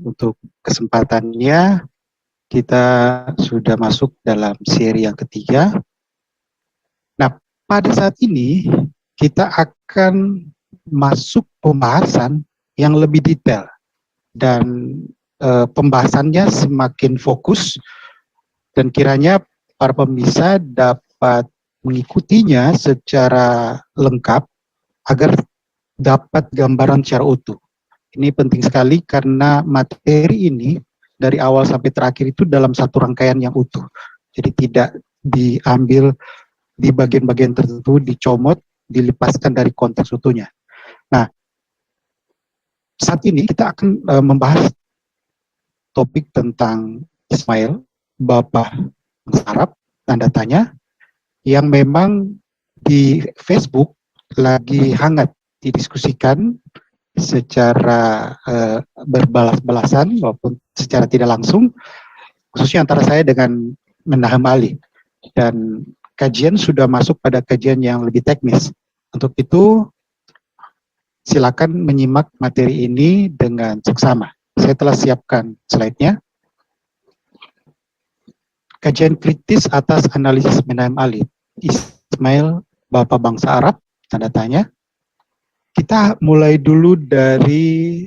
untuk kesempatannya. Kita sudah masuk dalam seri yang ketiga. Nah, pada saat ini kita akan masuk pembahasan yang lebih detail dan pembahasannya semakin fokus dan kiranya para pemirsa dapat mengikutinya secara lengkap agar dapat gambaran secara utuh. Ini penting sekali karena materi ini dari awal sampai terakhir itu dalam satu rangkaian yang utuh. Jadi tidak diambil di bagian-bagian tertentu, dicomot, dilepaskan dari konteks utuhnya. Nah, saat ini kita akan membahas topik tentang Ismail, Bapak Arab, tanda tanya, yang memang di Facebook lagi hangat didiskusikan secara berbalas-balasan maupun secara tidak langsung, khususnya antara saya dengan Mendahem Ali. Dan kajian sudah masuk pada kajian yang lebih teknis. Untuk itu, silakan menyimak materi ini dengan seksama. Saya telah siapkan slide-nya. Kajian kritis atas analisis Mendahem Ali, Ismail, Bapak Bangsa Arab, tanda tanya. Kita mulai dulu dari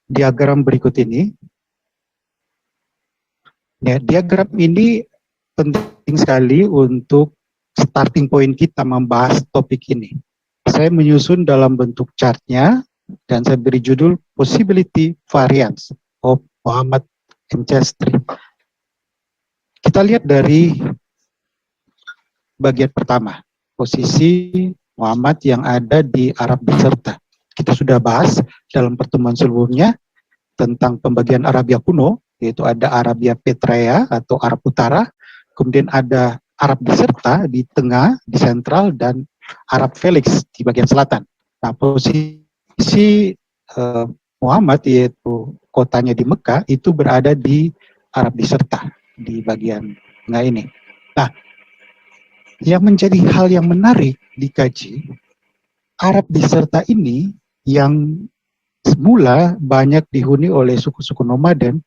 diagram berikut ini. Ya, diagram ini penting sekali untuk starting point kita membahas topik ini. Saya menyusun dalam bentuk chartnya dan saya beri judul Possibility Variance of Muhammad Ancestry. Kita lihat dari bagian pertama, posisi Muhammad yang ada di Arab Beserta. Kita sudah bahas dalam pertemuan sebelumnya tentang pembagian Arabia kuno, yaitu ada Arabia Petraea atau Arab Utara, kemudian ada Arab Beserta di tengah, di sentral, dan Arab Felix di bagian selatan. Nah, posisi Muhammad, yaitu kotanya di Mekah, itu berada di Arab Beserta, di bagian tengah ini. Nah, yang menjadi hal yang menarik dikaji, Arab Beserta ini yang semula banyak dihuni oleh suku-suku nomaden,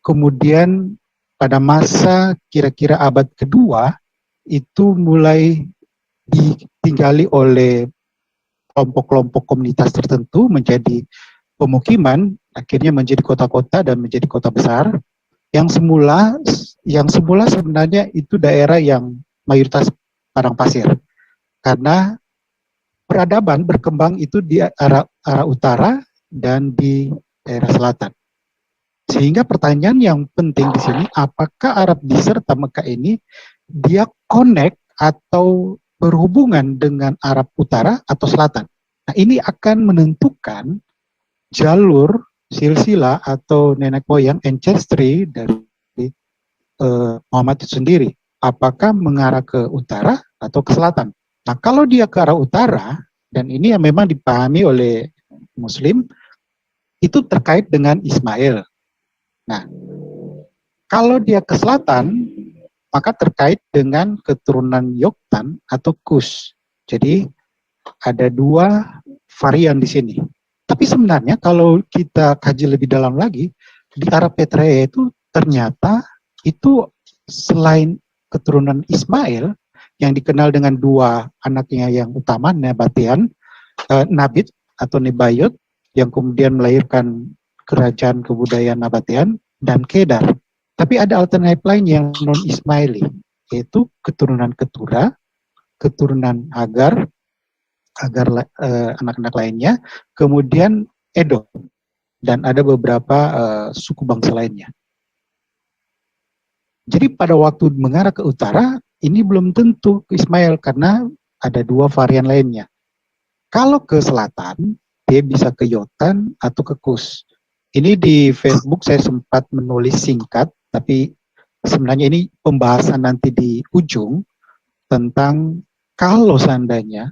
kemudian pada masa kira-kira abad kedua itu mulai ditinggali oleh kelompok-kelompok komunitas tertentu menjadi pemukiman, akhirnya menjadi kota-kota dan menjadi kota besar. Yang semula sebenarnya itu daerah yang mayoritas padang pasir, karena peradaban berkembang itu di arah utara dan di daerah selatan. Sehingga pertanyaan yang penting di sini, apakah Arab Beserta Mekah ini dia connect atau berhubungan dengan Arab Utara atau Selatan? Nah, ini akan menentukan jalur silsilah atau nenek moyang ancestry dari Muhammad itu sendiri. Apakah mengarah ke utara atau ke selatan? Nah, kalau dia ke arah utara, dan ini yang memang dipahami oleh Muslim, itu terkait dengan Ismail. Nah, kalau dia ke selatan, maka terkait dengan keturunan Yoktan atau Kus. Jadi ada dua varian di sini. Tapi sebenarnya kalau kita kaji lebih dalam lagi, di Arab Petraea itu ternyata itu selain keturunan Ismail yang dikenal dengan dua anaknya yang utama, Nabatian, Nabit atau Nebayot, yang kemudian melahirkan kerajaan kebudayaan Nabatian, dan Kedar. Tapi ada alternatif lain yang non-Ismaili, yaitu keturunan Ketura, keturunan Hagar anak-anak lainnya, kemudian Edom, dan ada beberapa suku bangsa lainnya. Jadi pada waktu mengarah ke utara, ini belum tentu Ismail karena ada dua varian lainnya. Kalau ke selatan, dia bisa ke Yotan atau ke Kus. Ini di Facebook saya sempat menulis singkat, tapi sebenarnya ini pembahasan nanti di ujung tentang kalau seandainya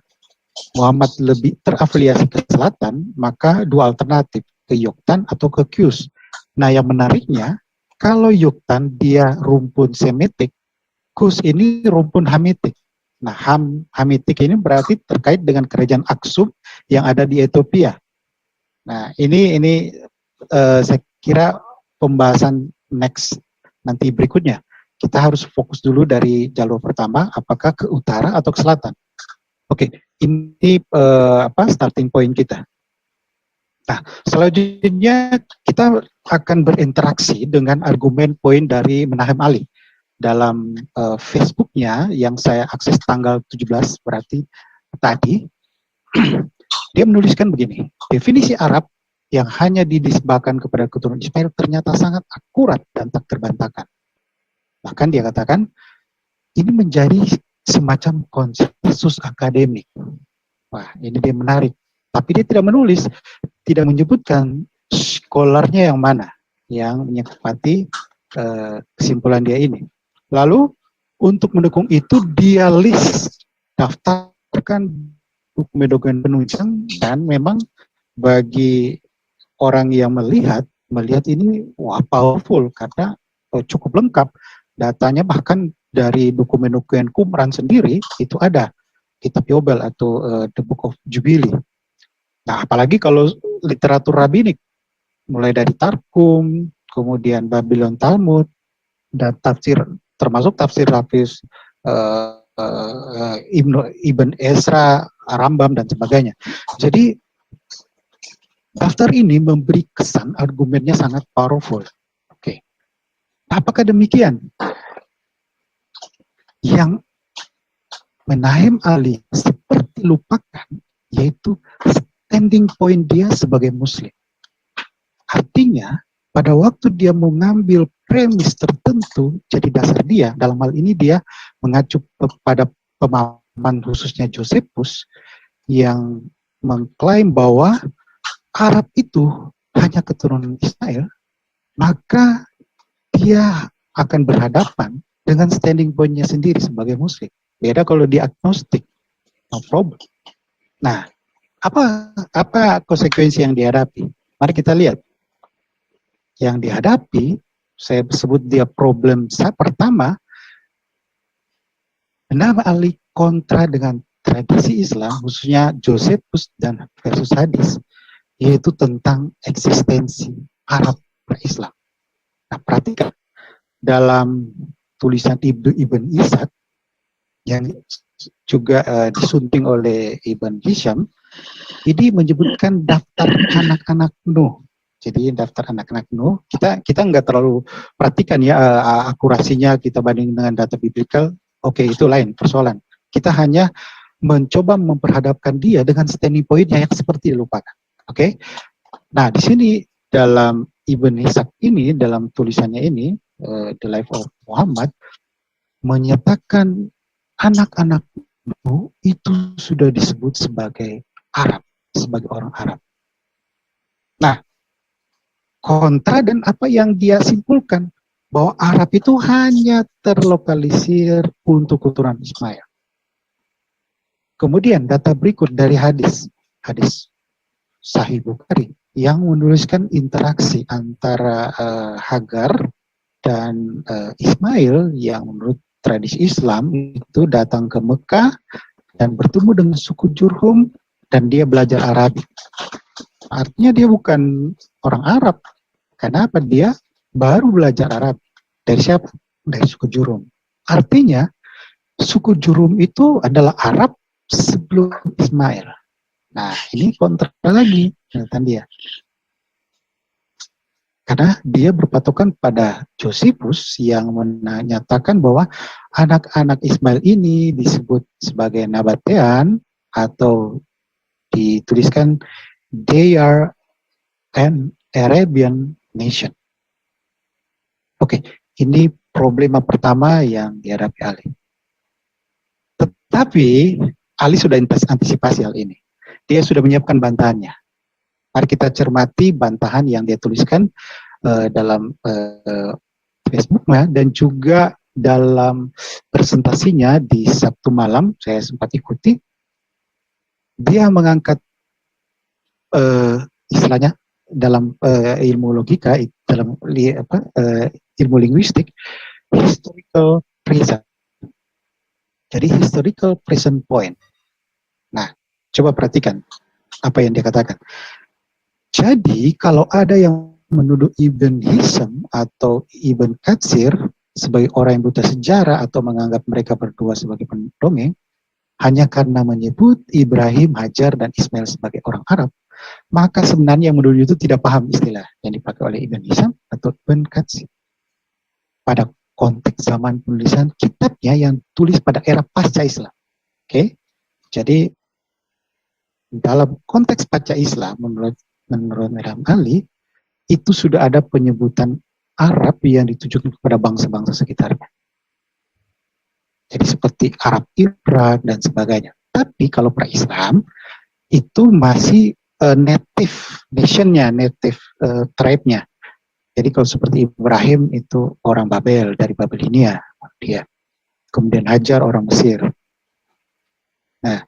Muhammad lebih terafiliasi ke selatan, maka dua alternatif, ke Yoktan atau ke Kus. Nah, yang menariknya, kalau Yoktan dia rumpun Semitik, Kus ini rumpun Hamitik. Nah, Hamitik ini berarti terkait dengan kerajaan Aksum yang ada di Ethiopia. Nah, saya kira pembahasan next nanti berikutnya. Kita harus fokus dulu dari jalur pertama, apakah ke utara atau ke selatan. Oke, ini starting point kita. Nah, selanjutnya kita akan berinteraksi dengan argumen poin dari Menahem Ali dalam Facebooknya yang saya akses tanggal 17 berarti tadi. Dia menuliskan begini, definisi Arab yang hanya didisbahkan kepada keturunan Ismail ternyata sangat akurat dan tak terbantahkan. Bahkan dia katakan, ini menjadi semacam konsensus akademik. Wah, ini dia menarik. Tapi dia tidak menulis, tidak menyebutkan scholarnya yang mana yang menyepakati kesimpulan dia ini. Lalu untuk mendukung itu dia list daftarkan dokumen-dokumen penunjang, dan memang bagi orang yang melihat ini wah powerful karena cukup lengkap datanya, bahkan dari dokumen-dokumen Qumran sendiri itu ada kitab Yobel atau The Book of Jubilee. Nah, apalagi kalau literatur rabinik mulai dari Tarkum, kemudian Babylon Talmud, dan tafsir termasuk tafsir Hafiz Ibn Ezra, Rambam dan sebagainya. Jadi daftar ini memberi kesan argumennya sangat powerful. Oke. Apakah demikian? Yang Menahem Ali seperti lupakan yaitu standing point dia sebagai Muslim. Artinya pada waktu dia mengambil premis tertentu jadi dasar dia, dalam hal ini dia mengacu pada pemahaman khususnya Josephus yang mengklaim bahwa Arab itu hanya keturunan Ismail, maka dia akan berhadapan dengan standing point-nya sendiri sebagai Muslim. Beda kalau dia agnostik, no problem. Nah, apa konsekuensi yang dihadapi? Mari kita lihat. Yang dihadapi, saya sebut dia problem pertama, Menahem Ali kontra dengan tradisi Islam, khususnya Josephus dan versus hadis, yaitu tentang eksistensi Arab Islam. Nah, perhatikan dalam tulisan Ibn Ishaq yang juga disunting oleh Ibn Hisham, ini menyebutkan daftar anak-anak Nuh. Jadi daftar anak-anak Nuh, kita nggak terlalu perhatikan ya akurasinya kita banding dengan data biblical. Oke, itu lain persoalan. Kita hanya mencoba memperhadapkan dia dengan standing point-nya yang seperti dilupakan. Oke. Nah, di sini dalam Ibn Ishaq ini, dalam tulisannya ini, The Life of Muhammad, menyatakan anak-anak Nuh itu sudah disebut sebagai Arab, sebagai orang Arab. Nah, kontra dan apa yang dia simpulkan, bahwa Arab itu hanya terlokalisir untuk keturunan Ismail. Kemudian data berikut dari hadis Sahih Bukhari yang menuliskan interaksi antara Hagar dan Ismail yang menurut tradisi Islam itu datang ke Mekah dan bertemu dengan suku Jurhum dan dia belajar Arabi. Artinya dia bukan orang Arab. Kenapa? Dia baru belajar Arabi. Dari siapa? Dari suku Jurhum. Artinya suku Jurhum itu adalah Arab sebelum Ismail. Nah, ini kontra lagi pernyataan dia. Karena dia berpatokan pada Josephus yang menyatakan bahwa anak-anak Ismail ini disebut sebagai Nabatean atau dituliskan they are an Arabian nation. Oke, ini problema pertama yang dihadapi Ali. Tetapi Ali sudah antisipasi hal ini. Dia sudah menyiapkan bantahannya. Mari kita cermati bantahan yang dia tuliskan dalam Facebooknya dan juga dalam presentasinya di Sabtu malam, saya sempat ikuti. Dia mengangkat istilahnya dalam ilmu logika, dalam ilmu linguistik, historical present. Jadi historical present point. Nah, coba perhatikan apa yang dia katakan. Jadi kalau ada yang menuduh Ibn Hisham atau Ibn Katsir sebagai orang yang buta sejarah atau menganggap mereka berdua sebagai pendongeng, hanya karena menyebut Ibrahim, Hajar, dan Ismail sebagai orang Arab, maka sebenarnya yang menuduh itu tidak paham istilah yang dipakai oleh Ibn Hisham atau Ibn Katsir. Pada konteks zaman penulisan kitabnya yang tulis pada era pasca Islam. Oke, jadi dalam konteks pasca Islam menurut Imam Ali itu sudah ada penyebutan Arab yang ditujukan kepada bangsa-bangsa sekitarnya. Jadi seperti Arab Irak dan sebagainya. Tapi kalau pra-Islam itu masih native nation-nya, native tribe-nya. Jadi kalau seperti Ibrahim itu orang Babel dari Babilonia, dia. Kemudian Hajar orang Mesir. Nah,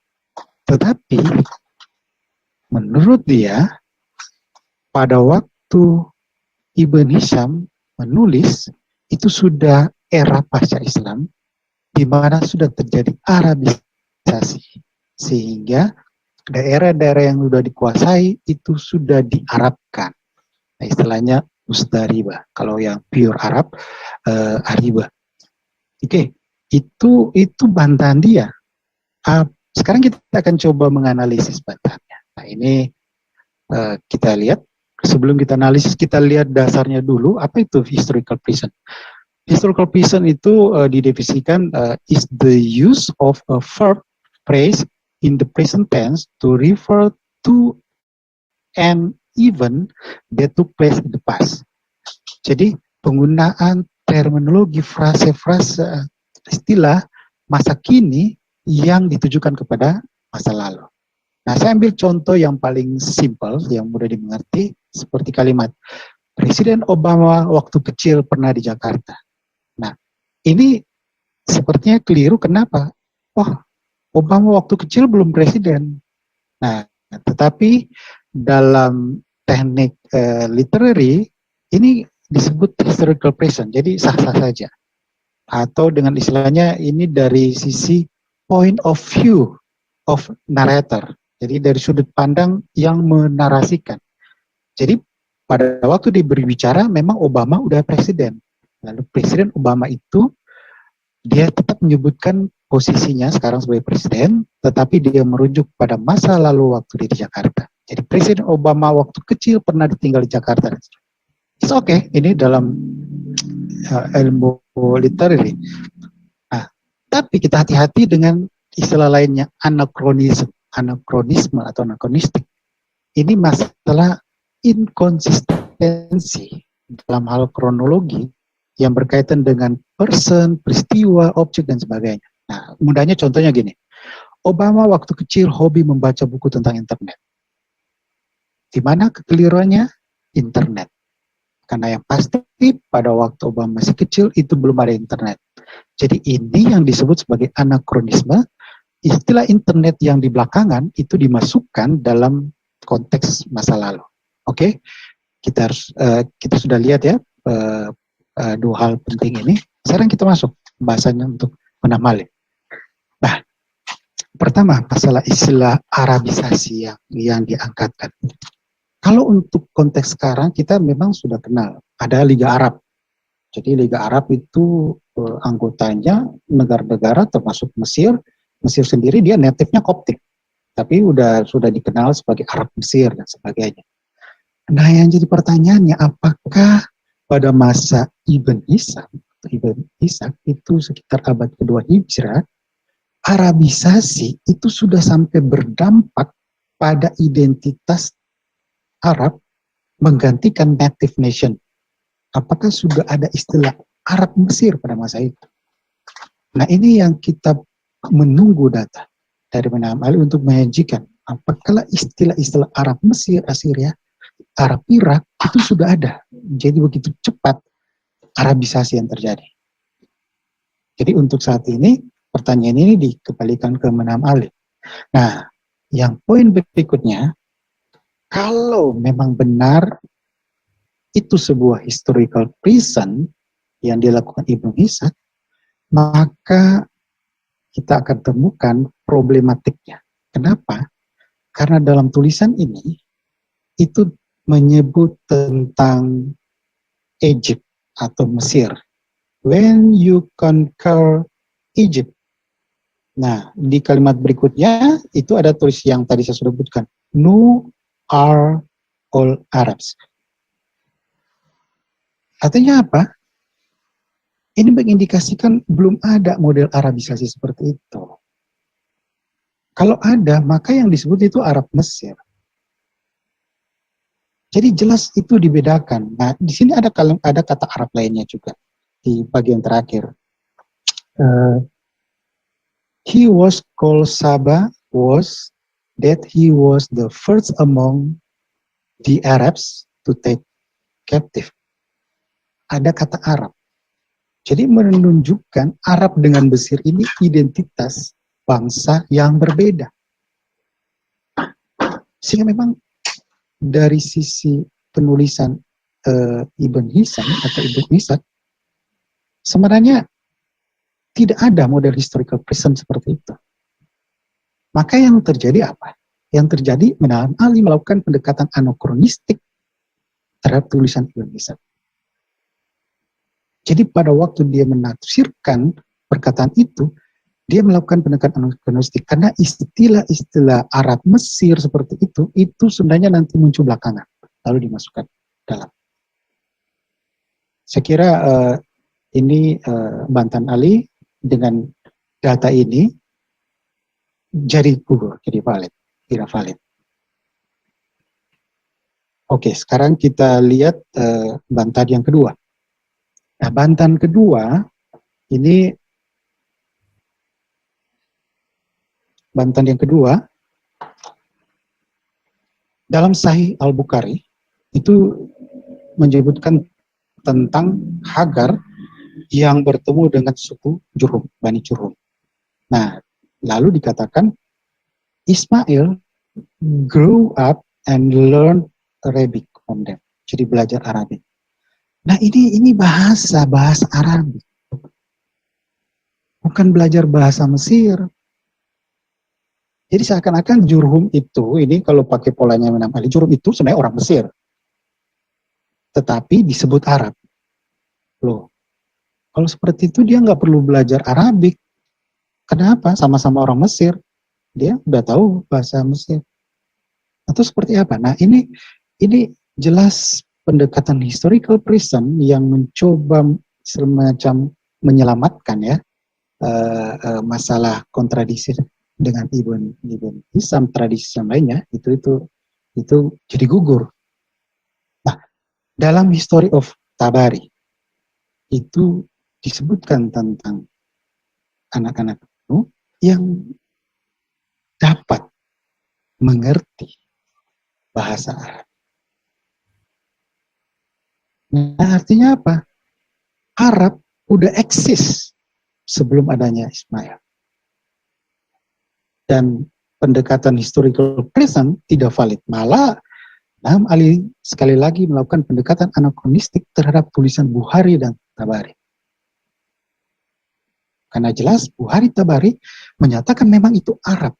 tetapi menurut dia pada waktu Ibn Hisham menulis itu sudah era pasca Islam di mana sudah terjadi Arabisasi sehingga daerah-daerah yang sudah dikuasai itu sudah diarabkan. Nah, istilahnya mustaribah. Kalau yang pure Arab aribah. Oke, itu bantahan dia. Sekarang kita akan coba menganalisis bantahannya. Nah, ini kita lihat. Sebelum kita analisis, kita lihat dasarnya dulu. Apa itu historical present? Historical present itu didefinisikan is the use of a verb phrase in the present tense to refer to an event that took place in the past. Jadi penggunaan terminologi frase-frase istilah masa kini yang ditujukan kepada masa lalu. Nah, saya ambil contoh yang paling simpel, yang mudah dimengerti, seperti kalimat Presiden Obama waktu kecil pernah di Jakarta. Nah, ini sepertinya keliru. Kenapa? Wah, Obama waktu kecil belum presiden. Nah, tetapi dalam teknik literary ini disebut historical present, jadi sah-sah saja. Atau dengan istilahnya ini dari sisi point of view of narrator. Jadi dari sudut pandang yang menarasikan. Jadi pada waktu dia berbicara memang Obama udah presiden. Lalu Presiden Obama itu dia tetap menyebutkan posisinya sekarang sebagai presiden, tetapi dia merujuk pada masa lalu waktu dia di Jakarta. Jadi Presiden Obama waktu kecil pernah ditinggal di Jakarta. It's okay, ini dalam ilmu literary. Nah, tapi kita hati-hati dengan istilah lainnya anakronisme atau anakronistik. Ini masalah inkonsistensi dalam hal kronologi yang berkaitan dengan person, peristiwa, objek, dan sebagainya. Nah, mudahnya contohnya gini. Obama waktu kecil hobi membaca buku tentang internet. Di mana kekeliruannya? Internet. Karena yang pasti pada waktu Obama masih kecil itu belum ada internet. Jadi ini yang disebut sebagai anakronisme. Istilah internet yang di belakangan itu dimasukkan dalam konteks masa lalu. Oke, kita sudah lihat ya dua hal penting ini. Sekarang kita masuk pembahasannya untuk menamali. Nah, pertama masalah istilah Arabisasi yang diangkatkan. Kalau untuk konteks sekarang kita memang sudah kenal ada Liga Arab. Jadi Liga Arab itu anggotanya negara-negara termasuk Mesir. Mesir sendiri dia native-nya Koptik, tapi sudah dikenal sebagai Arab Mesir dan sebagainya. Nah, yang jadi pertanyaannya, apakah pada masa Ibn Ishaq itu sekitar abad kedua Hijrah, Arabisasi itu sudah sampai berdampak pada identitas Arab menggantikan native nation? Apakah sudah ada istilah Arab Mesir pada masa itu? Nah, ini yang kita menunggu data dari Imam Ali untuk menyajikan apakah istilah-istilah Arab Mesir, Assyria, Arab Irak itu sudah ada. Jadi begitu cepat Arabisasi yang terjadi. Jadi untuk saat ini pertanyaan ini dikembalikan ke Imam Ali. Nah, yang poin berikutnya, kalau memang benar itu sebuah historical present yang dilakukan Ibn Ishaq, maka kita akan temukan problematiknya. Kenapa? Karena dalam tulisan ini, itu menyebut tentang Egypt atau Mesir. When you conquer Egypt. Nah, di kalimat berikutnya itu ada tulis yang tadi saya sudah sebutkan. No are all Arabs. Artinya apa? Ini mengindikasikan belum ada model Arabisasi seperti itu. Kalau ada, maka yang disebut itu Arab Mesir. Jadi jelas itu dibedakan. Nah, di sini ada kata Arab lainnya juga di bagian terakhir. He was called Saba was that he was the first among the Arabs to take captive. Ada kata Arab. Jadi menunjukkan Arab dengan Mesir ini identitas bangsa yang berbeda. Sehingga memang dari sisi penulisan Ibn Hisham atau Ibn Ishaq, sebenarnya tidak ada model historical present seperti itu. Maka yang terjadi apa? Yang terjadi Menaham Ali melakukan pendekatan anakronistik terhadap tulisan Ibn Ishaq. Jadi pada waktu dia menafsirkan perkataan itu, dia melakukan pendekatan anakronistik karena istilah-istilah Arab Mesir seperti itu sebenarnya nanti muncul belakangan, lalu dimasukkan dalam. Saya kira ini bantahan Ali dengan data ini jadi gugur, jadi valid, tidak valid. Oke, sekarang kita lihat bantahan yang kedua. Nah, bantahan kedua ini bantahan yang kedua dalam Sahih Al-Bukhari itu menyebutkan tentang Hagar yang bertemu dengan suku Jurhum, Bani Jurhum. Nah, lalu dikatakan Ismail grew up and learned Arabic from them. Jadi belajar Arabik. Nah, ini bahasa Arabik. Bukan belajar bahasa Mesir. Jadi seakan-akan Jurhum itu, ini kalau pakai polanya Menaham Ali, Jurhum itu sebenarnya orang Mesir. Tetapi disebut Arab. Loh, kalau seperti itu dia nggak perlu belajar Arabik. Kenapa? Sama-sama orang Mesir. Dia udah tahu bahasa Mesir. Atau seperti apa? Nah, ini jelas pendekatan historical present yang mencoba semacam menyelamatkan ya masalah kontradiksi dengan Ibn Hisham, tradisi yang lainnya itu jadi gugur. Nah, dalam History of Tabari itu disebutkan tentang anak-anak Nuh yang dapat mengerti bahasa Arab. Nah, artinya apa? Arab udah eksis sebelum adanya Ismail. Dan pendekatan historical present tidak valid. Malah Menaham Ali sekali lagi melakukan pendekatan anakronistik terhadap tulisan Bukhari dan Tabari. Karena jelas Bukhari Tabari menyatakan memang itu Arab.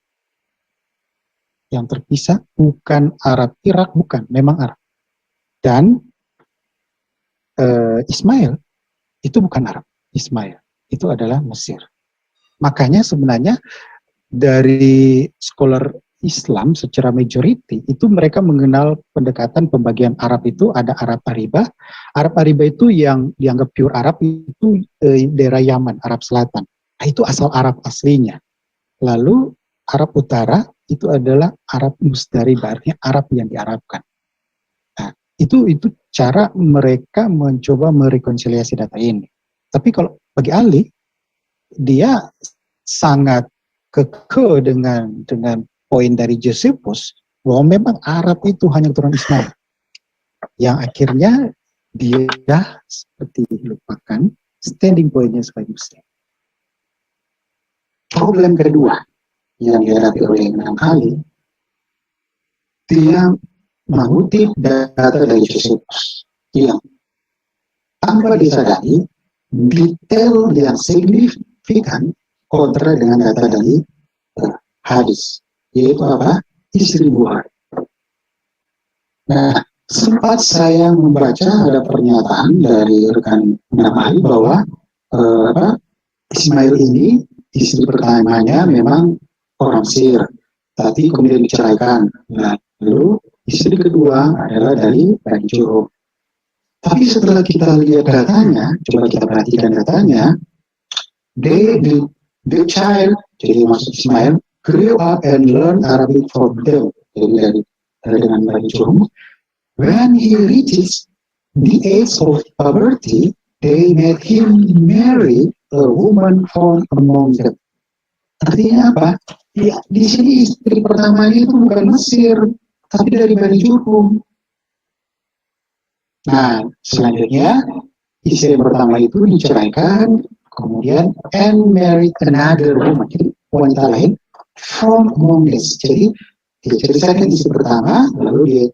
Yang terpisah bukan Arab Irak, bukan, memang Arab. Dan Ismail itu bukan Arab. Ismail itu adalah Mesir. Makanya sebenarnya dari scholar Islam secara majority itu mereka mengenal pendekatan pembagian Arab itu ada Arab Aribah. Arab Aribah itu yang dianggap pure Arab itu daerah Yaman, Arab Selatan. Nah, itu asal Arab aslinya. Lalu Arab Utara itu adalah Arab Mustaribah, artinya Arab yang diarabkan. Nah, itu cara mereka mencoba merekonsiliasi data ini. Tapi kalau bagi Ali, dia sangat kekeh dengan poin dari Josephus bahwa memang Arab itu hanya keturunan Ismail, yang akhirnya dia seperti dilupakan standing pointnya sebagai Muslim. Problem kedua yang dihadapi oleh Menaham Ali, dia mengutip data dari Josephus yang tanpa disadari detail yang signifikan kontra dengan data dari hadis, yaitu apa? Istri Bukhari. Nah, sempat saya membaca ada pernyataan dari rekan Ali bahwa Ismail ini istri pertamanya memang orang Mesir, tapi kemudian diceraikan. Lalu istri kedua adalah dari Bani Jurhum. Tapi setelah kita lihat datanya, coba kita perhatikan datanya, the child, jadi maksud Ismail, grew up and learned Arabic from them, jadi dengan Bani Jurhum. When he reaches the age of puberty, they made him marry a woman from among them. Artinya apa? Ya, di sini istri pertamanya itu bukan Mesir, tapi dari Bani Jurhum. Nah, selanjutnya istri pertama itu diceraikan, kemudian and married another woman, jadi wanita lain from among them. Jadi diceraikan istri pertama, lalu dia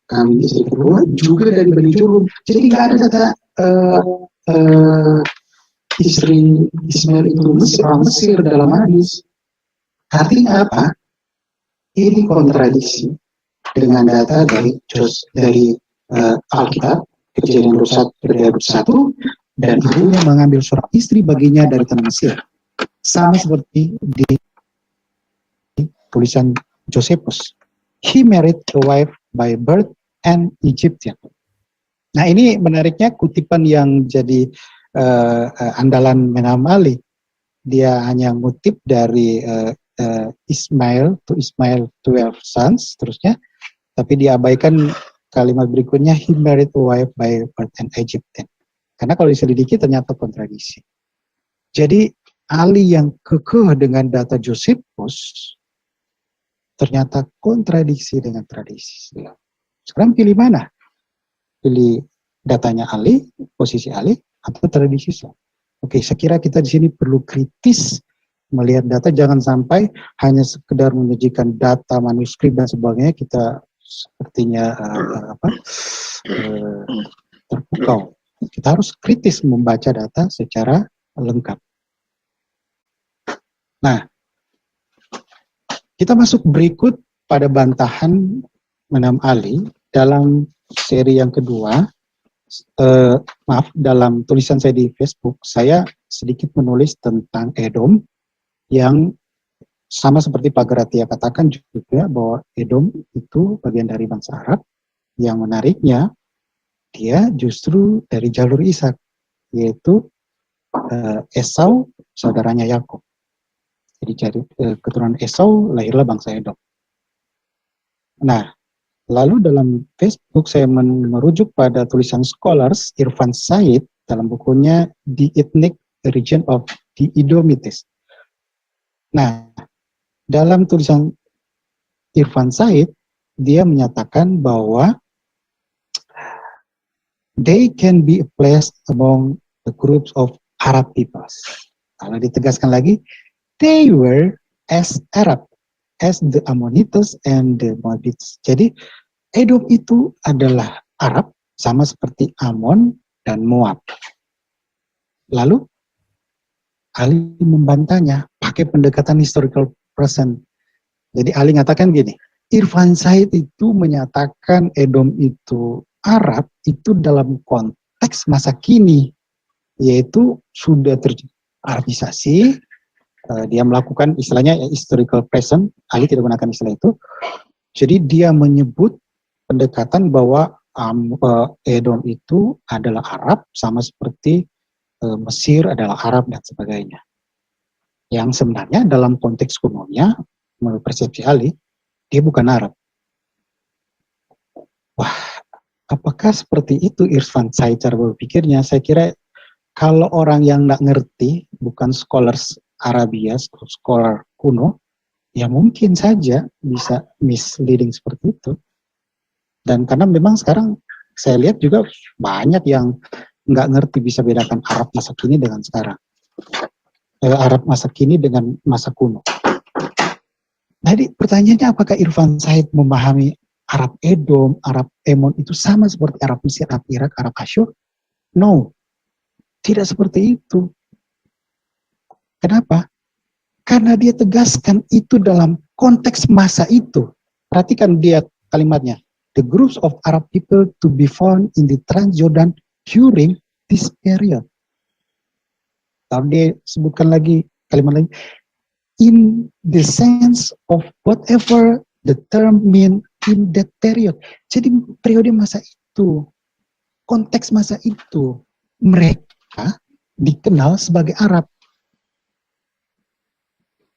kami istri kedua juga dari Bani Jurhum. Jadi nggak ada kata istri Ismail itu orang Mesir dalam hadis. Artinya apa? Ini kontradiksi dengan data dari Alkitab, Kejadian 21 dan ibunya mengambil seorang istri baginya dari tanah Mesir. Sama seperti di tulisan Josephus. He married a wife by birth and Egyptian. Nah, ini menariknya kutipan yang jadi andalan Menam Ali. Dia hanya ngutip dari Ismail 12 sons, terusnya, tapi dia abaikan kalimat berikutnya, he married a wife by birth and Egyptian. Karena kalau diselidiki ternyata kontradiksi. Jadi Ali yang kekeh dengan data Josephus ternyata kontradiksi dengan tradisi. Sekarang pilih mana? Pilih datanya Ali, posisi Ali, atau tradisi Islam. Oke, saya kira kita di sini perlu kritis melihat data, jangan sampai hanya sekedar menyajikan data manuskrip dan sebagainya, kita sepertinya terpukau. Kita harus kritis membaca data secara lengkap. Nah, kita masuk berikut pada bantahan Menam Ali dalam seri yang kedua. Dalam tulisan saya di Facebook, saya sedikit menulis tentang Edom yang sama seperti Pak Gratia katakan juga bahwa Edom itu bagian dari bangsa Arab. Yang menariknya, dia justru dari jalur Ishak, yaitu Esau, saudaranya Yakub. Jadi dari keturunan Esau lahirlah bangsa Edom. Nah, lalu dalam Facebook saya merujuk pada tulisan scholars Irfan Said dalam bukunya The Ethnic Region of the Edomites. Nah, dalam tulisan Irfan Said, dia menyatakan bahwa they can be placed among the groups of Arab peoples. Kalau ditegaskan lagi, they were as Arab as the Ammonites and the Moabites. Jadi Edom itu adalah Arab, sama seperti Ammon dan Moab. Lalu Ali membantahnya pakai pendekatan historical present. Jadi Ali mengatakan gini, Irfan Said itu menyatakan Edom itu Arab itu dalam konteks masa kini, yaitu sudah terjadi Arabisasi. Dia melakukan istilahnya historical present, Ali tidak menggunakan istilah itu. Jadi dia menyebut pendekatan bahwa Edom itu adalah Arab, sama seperti Mesir adalah Arab dan sebagainya. Yang sebenarnya dalam konteks kunonya, menurut persepsi Ali, dia bukan Arab. Wah, apakah seperti itu Irfan Said cara berpikirnya? Saya kira kalau orang yang nggak ngerti, bukan scholars Arabia, scholar kuno, ya mungkin saja bisa misleading seperti itu. Dan karena memang sekarang saya lihat juga banyak yang nggak ngerti bisa bedakan Arab masa kini dengan sekarang. Arab masa kini dengan masa kuno. Jadi pertanyaannya, apakah Irfan Said memahami Arab Edom, Arab Emon itu sama seperti Arab Mesir, Arab Irak, Arab Asyur? No, tidak seperti itu. Kenapa? Karena dia tegaskan itu dalam konteks masa itu. Perhatikan dia kalimatnya. the groups of Arab people to be found in the Transjordan during this period. Lalu dia sebutkan lagi kalimat lagi, in the sense of whatever the term mean in that period. Jadi periode masa itu, konteks masa itu, mereka dikenal sebagai Arab.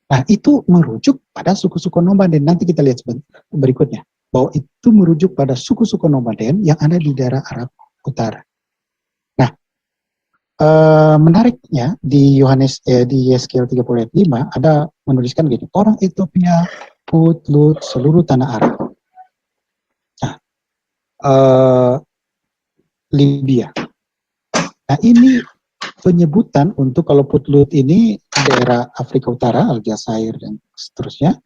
Nah, itu merujuk pada suku-suku nomaden. Nanti kita lihat berikutnya, bahwa itu merujuk pada suku-suku nomaden yang ada di daerah Arab Utara. Nah, menariknya di di Yeskiel 30 ayat 5 ada menuliskan gini, orang Ethiopia, Put, Lut, seluruh tanah Arab. Nah, Libya. Nah, ini penyebutan untuk kalau Putlut ini daerah Afrika Utara, Aljazair dan seterusnya,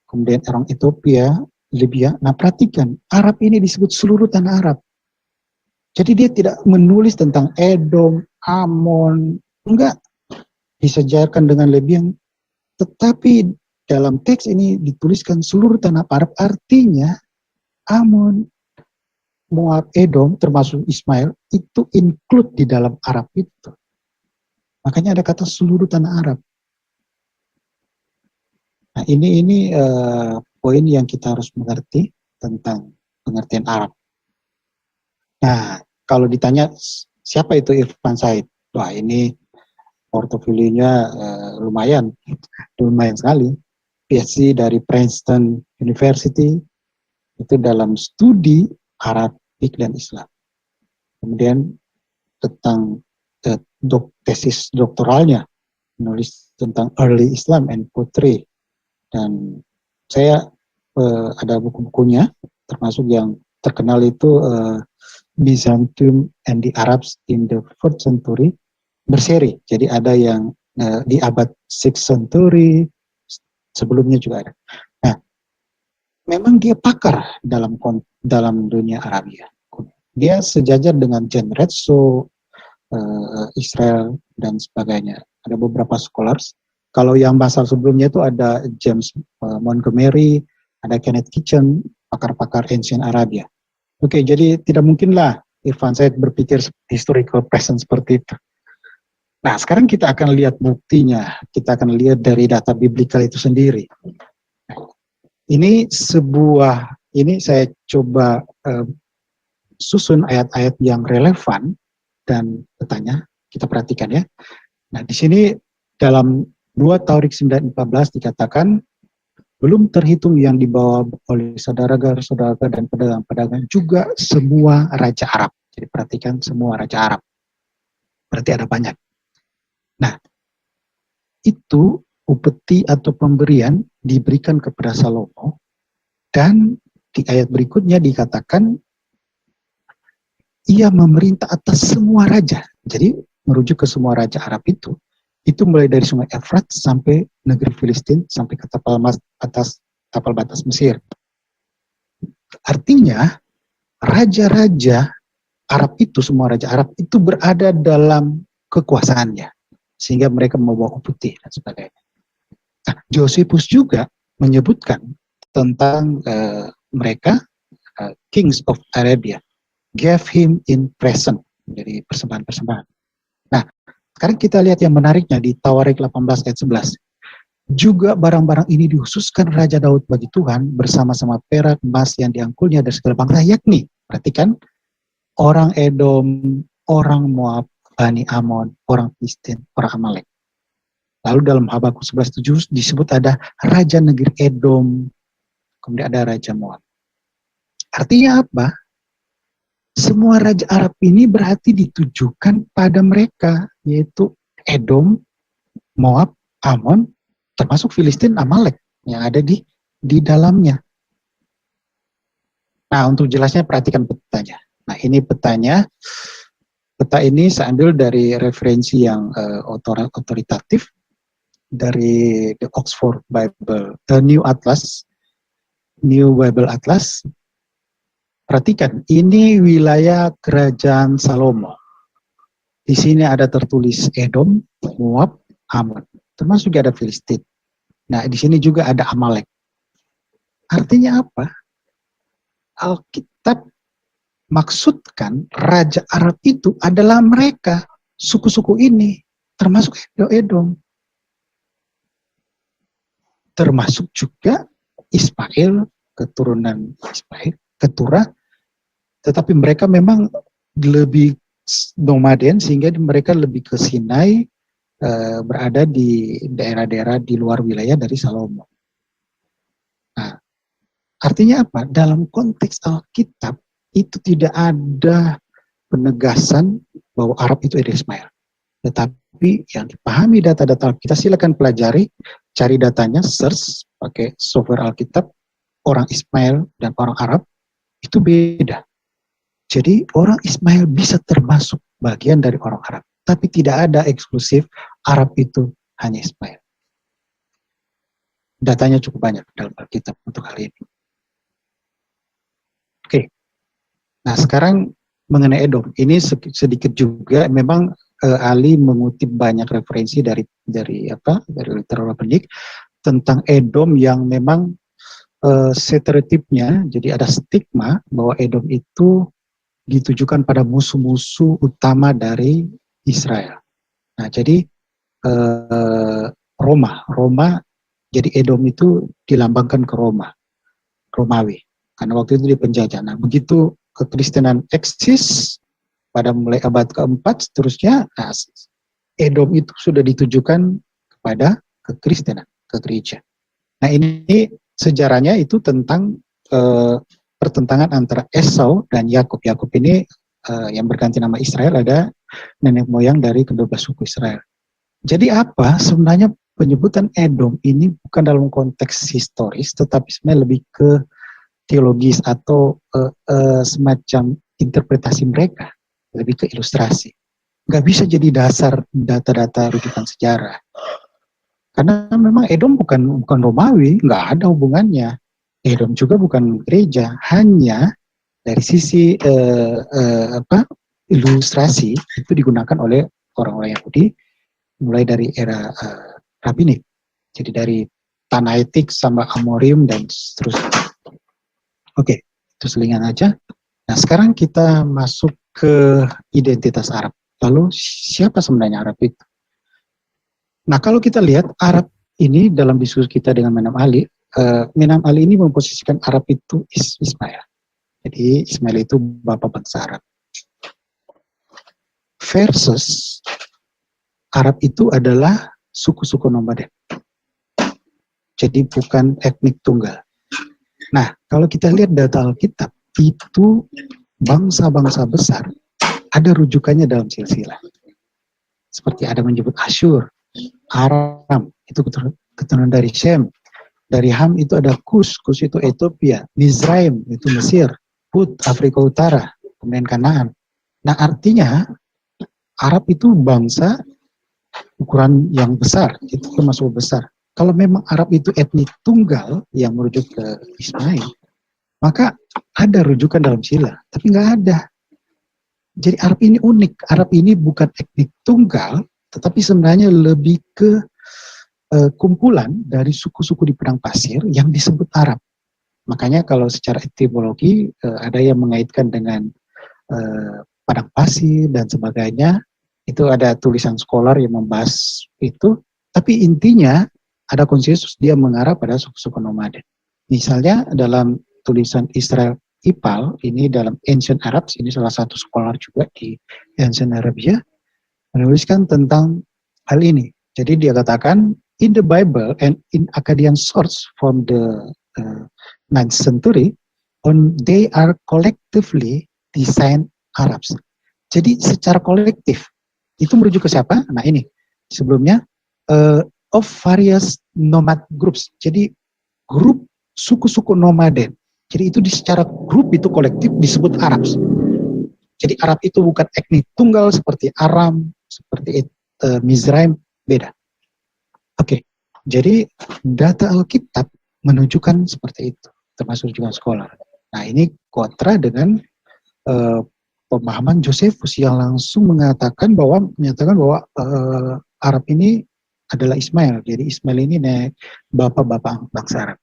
kemudian orang Ethiopia, Libya. Nah, perhatikan, Arab ini disebut seluruh tanah Arab. Jadi dia tidak menulis tentang Edom, Amon, enggak, disejarkan dengan lebih yang, tetapi dalam teks ini dituliskan seluruh tanah Arab, artinya Amon, Moab, Edom, termasuk Ismail, itu include di dalam Arab itu. Makanya ada kata seluruh tanah Arab. Nah, ini poin yang kita harus mengerti tentang pengertian Arab. Nah, kalau ditanya siapa itu Irfan Said? Wah, ini portofolionya lumayan sekali. PhD dari Princeton University, itu dalam studi Arabik dan Islam. Kemudian tentang tesis doktoralnya menulis tentang early Islam and poetry, dan saya ada buku-bukunya termasuk yang terkenal itu Byzantium and the Arabs in the 4th century, berseri. Jadi ada yang di abad 6th century, sebelumnya juga ada. Nah, memang dia pakar dalam dunia Arabia. Dia sejajar dengan Jan Retso, Israel dan sebagainya. Ada beberapa scholars. Kalau yang basal sebelumnya itu ada James Montgomery, ada Kenneth Kitchen, pakar-pakar ancient Arabia. Oke, jadi tidak mungkinlah Irfan Said berpikir historical present seperti itu. Nah, sekarang kita akan lihat buktinya. Kita akan lihat dari data biblikal itu sendiri. Ini saya coba susun ayat-ayat yang relevan dan bertanya, kita perhatikan ya. Nah, di sini dalam 2 Taurik 9:14 dikatakan, belum terhitung yang dibawa oleh saudara-saudara dan pedagang-pedagang, juga semua raja Arab. Jadi perhatikan, semua raja Arab. Berarti ada banyak. Nah, itu upeti atau pemberian diberikan kepada Salomo, dan di ayat berikutnya dikatakan ia memerintah atas semua raja. Jadi merujuk ke semua raja Arab itu mulai dari sungai Efrat sampai negeri Filistin, sampai ke tapal batas Mesir. Artinya raja-raja Arab itu, semua raja Arab itu berada dalam kekuasaannya, sehingga mereka membawa upeti dan sebagainya. Nah, Josephus juga menyebutkan tentang mereka, Kings of Arabia, gave him in present, jadi persembahan-persembahan. Nah, sekarang kita lihat yang menariknya di Tawarik 18 ayat 11. Juga barang-barang ini dikhususkan Raja Daud bagi Tuhan bersama-sama perak, emas yang diangkulnya dari segala bangsa, yakni, perhatikan, orang Edom, orang Moab, Bani Amon, orang Filistin, orang Amalek. Lalu dalam Habakuk 11:7 disebut ada Raja negeri Edom, kemudian ada Raja Moab. Artinya apa? Semua raja Arab ini berarti ditujukan pada mereka, yaitu Edom, Moab, Amon, termasuk Filistin, Amalek yang ada di dalamnya. Nah, untuk jelasnya perhatikan petanya. Nah, ini petanya. Peta ini saya ambil dari referensi yang otoritatif dari the Oxford Bible, New Bible Atlas. Perhatikan, ini wilayah kerajaan Salomo. Di sini ada tertulis Edom, Moab, Amon, termasuk juga ada Filistin. Nah, di sini juga ada Amalek. Artinya apa? Alkitab maksudkan Raja Arab itu adalah mereka, suku-suku ini, termasuk Edom, termasuk juga Ismail, keturunan Ismail, Keturah, tetapi mereka memang lebih nomaden sehingga mereka lebih ke Sinai, berada di daerah-daerah di luar wilayah dari Salomo. Nah, artinya apa? Dalam konteks Alkitab itu tidak ada penegasan bahwa Arab itu ada Ismail. Tetapi yang dipahami data-data Alkitab, silakan pelajari, cari datanya, search pakai software Alkitab, orang Ismail dan orang Arab itu beda. Jadi orang Ismail bisa termasuk bagian dari orang Arab, tapi tidak ada eksklusif Arab itu hanya Ismail. Datanya cukup banyak dalam Alkitab untuk hal ini. Oke, nah sekarang mengenai Edom, ini sedikit juga memang Ali mengutip banyak referensi dari literatur rabbinic tentang Edom yang memang stereotipnya, jadi ada stigma bahwa Edom itu ditujukan pada musuh-musuh utama dari Israel. Nah, jadi Roma, jadi Edom itu dilambangkan ke Romawi, karena waktu itu dipenjajah. Nah, begitu kekristenan eksis pada mulai abad keempat seterusnya, nah, Edom itu sudah ditujukan kepada kekristenan, ke gereja. Nah, ini sejarahnya itu tentang pertentangan antara Esau dan Yakub. Yakub ini yang berganti nama Israel, ada nenek moyang dari kedua belas suku Israel. Jadi apa sebenarnya penyebutan Edom ini bukan dalam konteks historis, tetapi sebenarnya lebih ke teologis atau semacam interpretasi mereka, lebih ke ilustrasi. Nggak bisa jadi dasar data-data rujukan sejarah. Karena memang Edom bukan Romawi, nggak ada hubungannya. Edom juga bukan gereja, hanya dari sisi ilustrasi itu digunakan oleh orang-orang Yahudi mulai dari era rabbinik. Jadi dari Tanaitik sama Amorim dan seterusnya. Oke, itu selingan aja. Nah, sekarang kita masuk ke identitas Arab. Lalu siapa sebenarnya Arab itu? Nah, kalau kita lihat Arab ini dalam diskusi kita dengan Menam Ali ini memposisikan Arab itu Ismail. Jadi Ismail itu bapak bangsa Arab. Versus Arab itu adalah suku-suku nomaden. Jadi bukan etnik tunggal. Nah, kalau kita lihat data Alkitab, itu bangsa-bangsa besar ada rujukannya dalam silsilah. Seperti ada menyebut Asyur, Aram, itu keturunan dari Shem. Dari Ham itu ada Kus itu Ethiopia, Mizraim itu Mesir, Put Afrika Utara, kemudian Kanaan. Nah, artinya Arab itu bangsa ukuran yang besar, itu termasuk besar. Kalau memang Arab itu etnik tunggal yang merujuk ke Ismail, maka ada rujukan dalam sila, tapi nggak ada. Jadi Arab ini unik. Arab ini bukan etnik tunggal, tetapi sebenarnya lebih ke kumpulan dari suku-suku di padang pasir yang disebut Arab. Makanya kalau secara etimologi ada yang mengaitkan dengan padang pasir dan sebagainya. Itu ada tulisan scholar yang membahas itu. Tapi intinya ada konsensus dia mengarah pada suku-suku nomaden. Misalnya dalam tulisan Israel Ipal, ini dalam Ancient Arabs, ini salah satu scholar juga di Ancient Arabia, menuliskan tentang hal ini. Jadi dia katakan, in the Bible and in Akkadian source from the 9th century, they are collectively design Arabs. Jadi secara kolektif, itu merujuk ke siapa? Nah ini, sebelumnya, of various nomad groups. Jadi grup suku-suku nomaden. Jadi itu secara grup itu kolektif disebut Arabs. Jadi Arab itu bukan etnik tunggal seperti Aram, seperti Mizraim, beda. Oke, jadi data Alkitab menunjukkan seperti itu, termasuk juga scholar. Nah ini kontra dengan pemahaman Josephus yang langsung menyatakan bahwa Arab ini adalah Ismail. Jadi Ismail ini bapak-bapak bangsa Arab.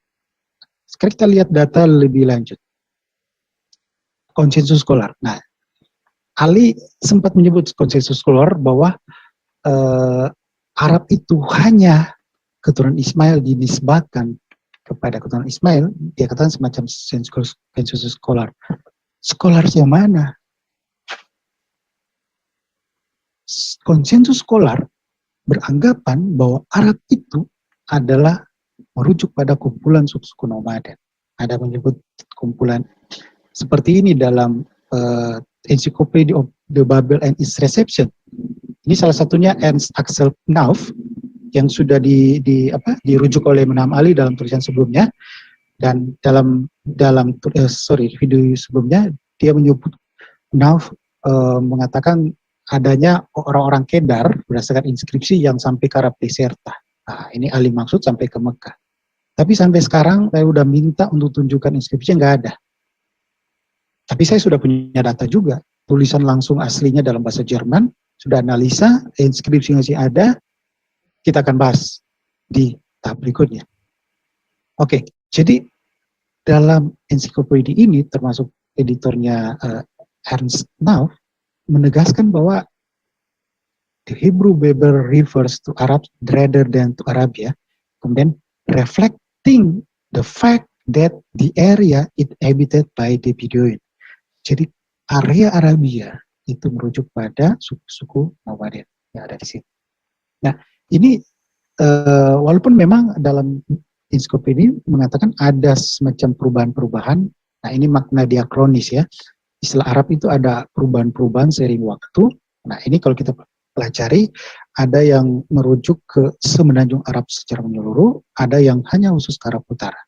Sekarang kita lihat data lebih lanjut. konsensus scholar. Nah, Ali sempat menyebut konsensus scholar bahwa Arab itu hanya keturunan Ismail dinisbatkan kepada keturunan Ismail, dia katakan semacam konsensus scholar. Scholar yang mana? Konsensus scholar beranggapan bahwa Arab itu adalah merujuk pada kumpulan suku-suku nomaden. Ada menyebut kumpulan seperti ini dalam Encyclopedia of the Babel and its Reception. Ini salah satunya Ernst Axel Knauf yang sudah dirujuk oleh Menam Ali dalam tulisan sebelumnya, dan dalam video sebelumnya dia menyebut Knauf mengatakan adanya orang-orang Kedar berdasarkan inskripsi yang sampai ke Arab Deserta. Nah, ini Ali maksud sampai ke Mekah. Tapi sampai sekarang saya sudah minta untuk tunjukkan inskripsi, nggak ada. Tapi saya sudah punya data juga, tulisan langsung aslinya dalam bahasa Jerman, sudah analisa, inskripsi masih ada, kita akan bahas di tahap berikutnya. Oke, jadi dalam ensiklopedia ini, termasuk editornya Ernst Knauf, menegaskan bahwa the Hebrew Bible refers to Arab rather than to Arabia, kemudian reflecting the fact that the area is inhabited by the Bedouin. Jadi area Arabia itu merujuk pada suku-suku nomaden yang ada di sini. Nah, ini walaupun memang dalam ensiklopedia mengatakan ada semacam perubahan-perubahan. Nah, ini makna diakronis ya. Istilah Arab itu ada perubahan-perubahan seiring waktu. Nah, ini kalau kita pelajari, ada yang merujuk ke semenanjung Arab secara menyeluruh, ada yang hanya khusus ke Arab Utara.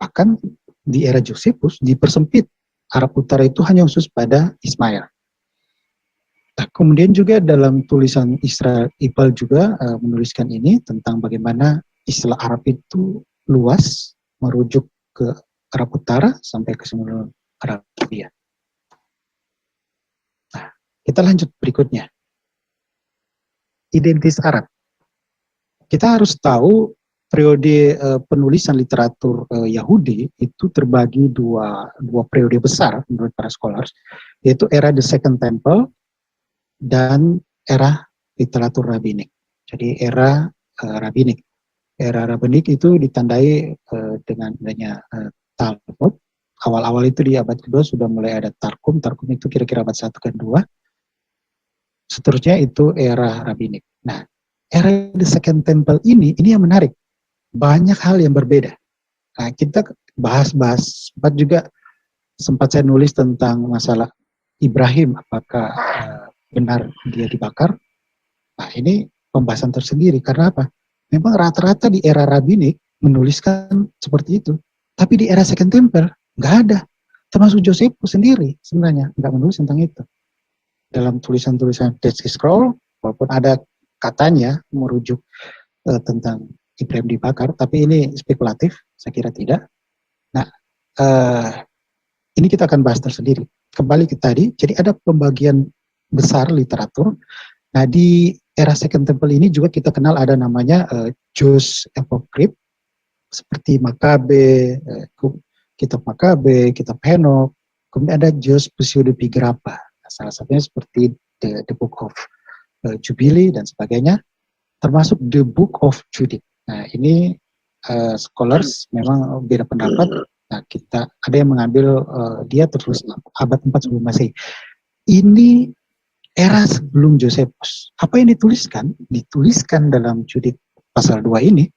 Bahkan di era Josephus dipersempit, Arab Utara itu hanya khusus pada Ismail. Nah, kemudian juga dalam tulisan Israel Iqbal juga menuliskan ini tentang bagaimana istilah Arab itu luas, merujuk ke Arab Utara sampai ke seluruh Arabia. Nah, kita lanjut berikutnya. Identitas Arab. Kita harus tahu periode penulisan literatur Yahudi itu terbagi dua periode besar menurut para scholars, yaitu era The Second Temple dan era literatur rabbinik. Jadi era rabbinik. Era rabbinik itu ditandai dengan adanya Talmud. Awal-awal itu di abad kedua sudah mulai ada Targum. Targum itu kira-kira abad 1 ke 2. Seterusnya itu era rabbinik. Nah, era The Second Temple ini yang menarik. Banyak hal yang berbeda. Nah, kita bahas-bahas, sempat saya nulis tentang masalah Ibrahim, apakah benar dia dibakar. Nah, ini pembahasan tersendiri, karena apa? Memang rata-rata di era rabbinik menuliskan seperti itu, tapi di era Second Temple nggak ada. Termasuk Josephus sendiri sebenarnya nggak menulis tentang itu. Dalam tulisan-tulisan Dead Sea Scroll, walaupun ada katanya merujuk tentang Ibrahim dibakar, tapi ini spekulatif, saya kira tidak. Nah, ini kita akan bahas tersendiri. Kembali ke tadi, jadi ada pembagian besar literatur. Nah, di era Second Temple ini juga kita kenal ada namanya Jews Apocryph, seperti Makabe, kitab Makabe, kitab Henok, kemudian ada Jews Pseudepigrapha. Nah, salah satunya seperti the Book of Jubilee dan sebagainya, termasuk the Book of Judith. Nah, ini scholars memang beda pendapat. Nah, kita ada yang mengambil dia tertulis abad 4 sebelum Masehi. Ini era sebelum Josephus. Apa yang dituliskan? Dituliskan dalam Judith pasal 2 ini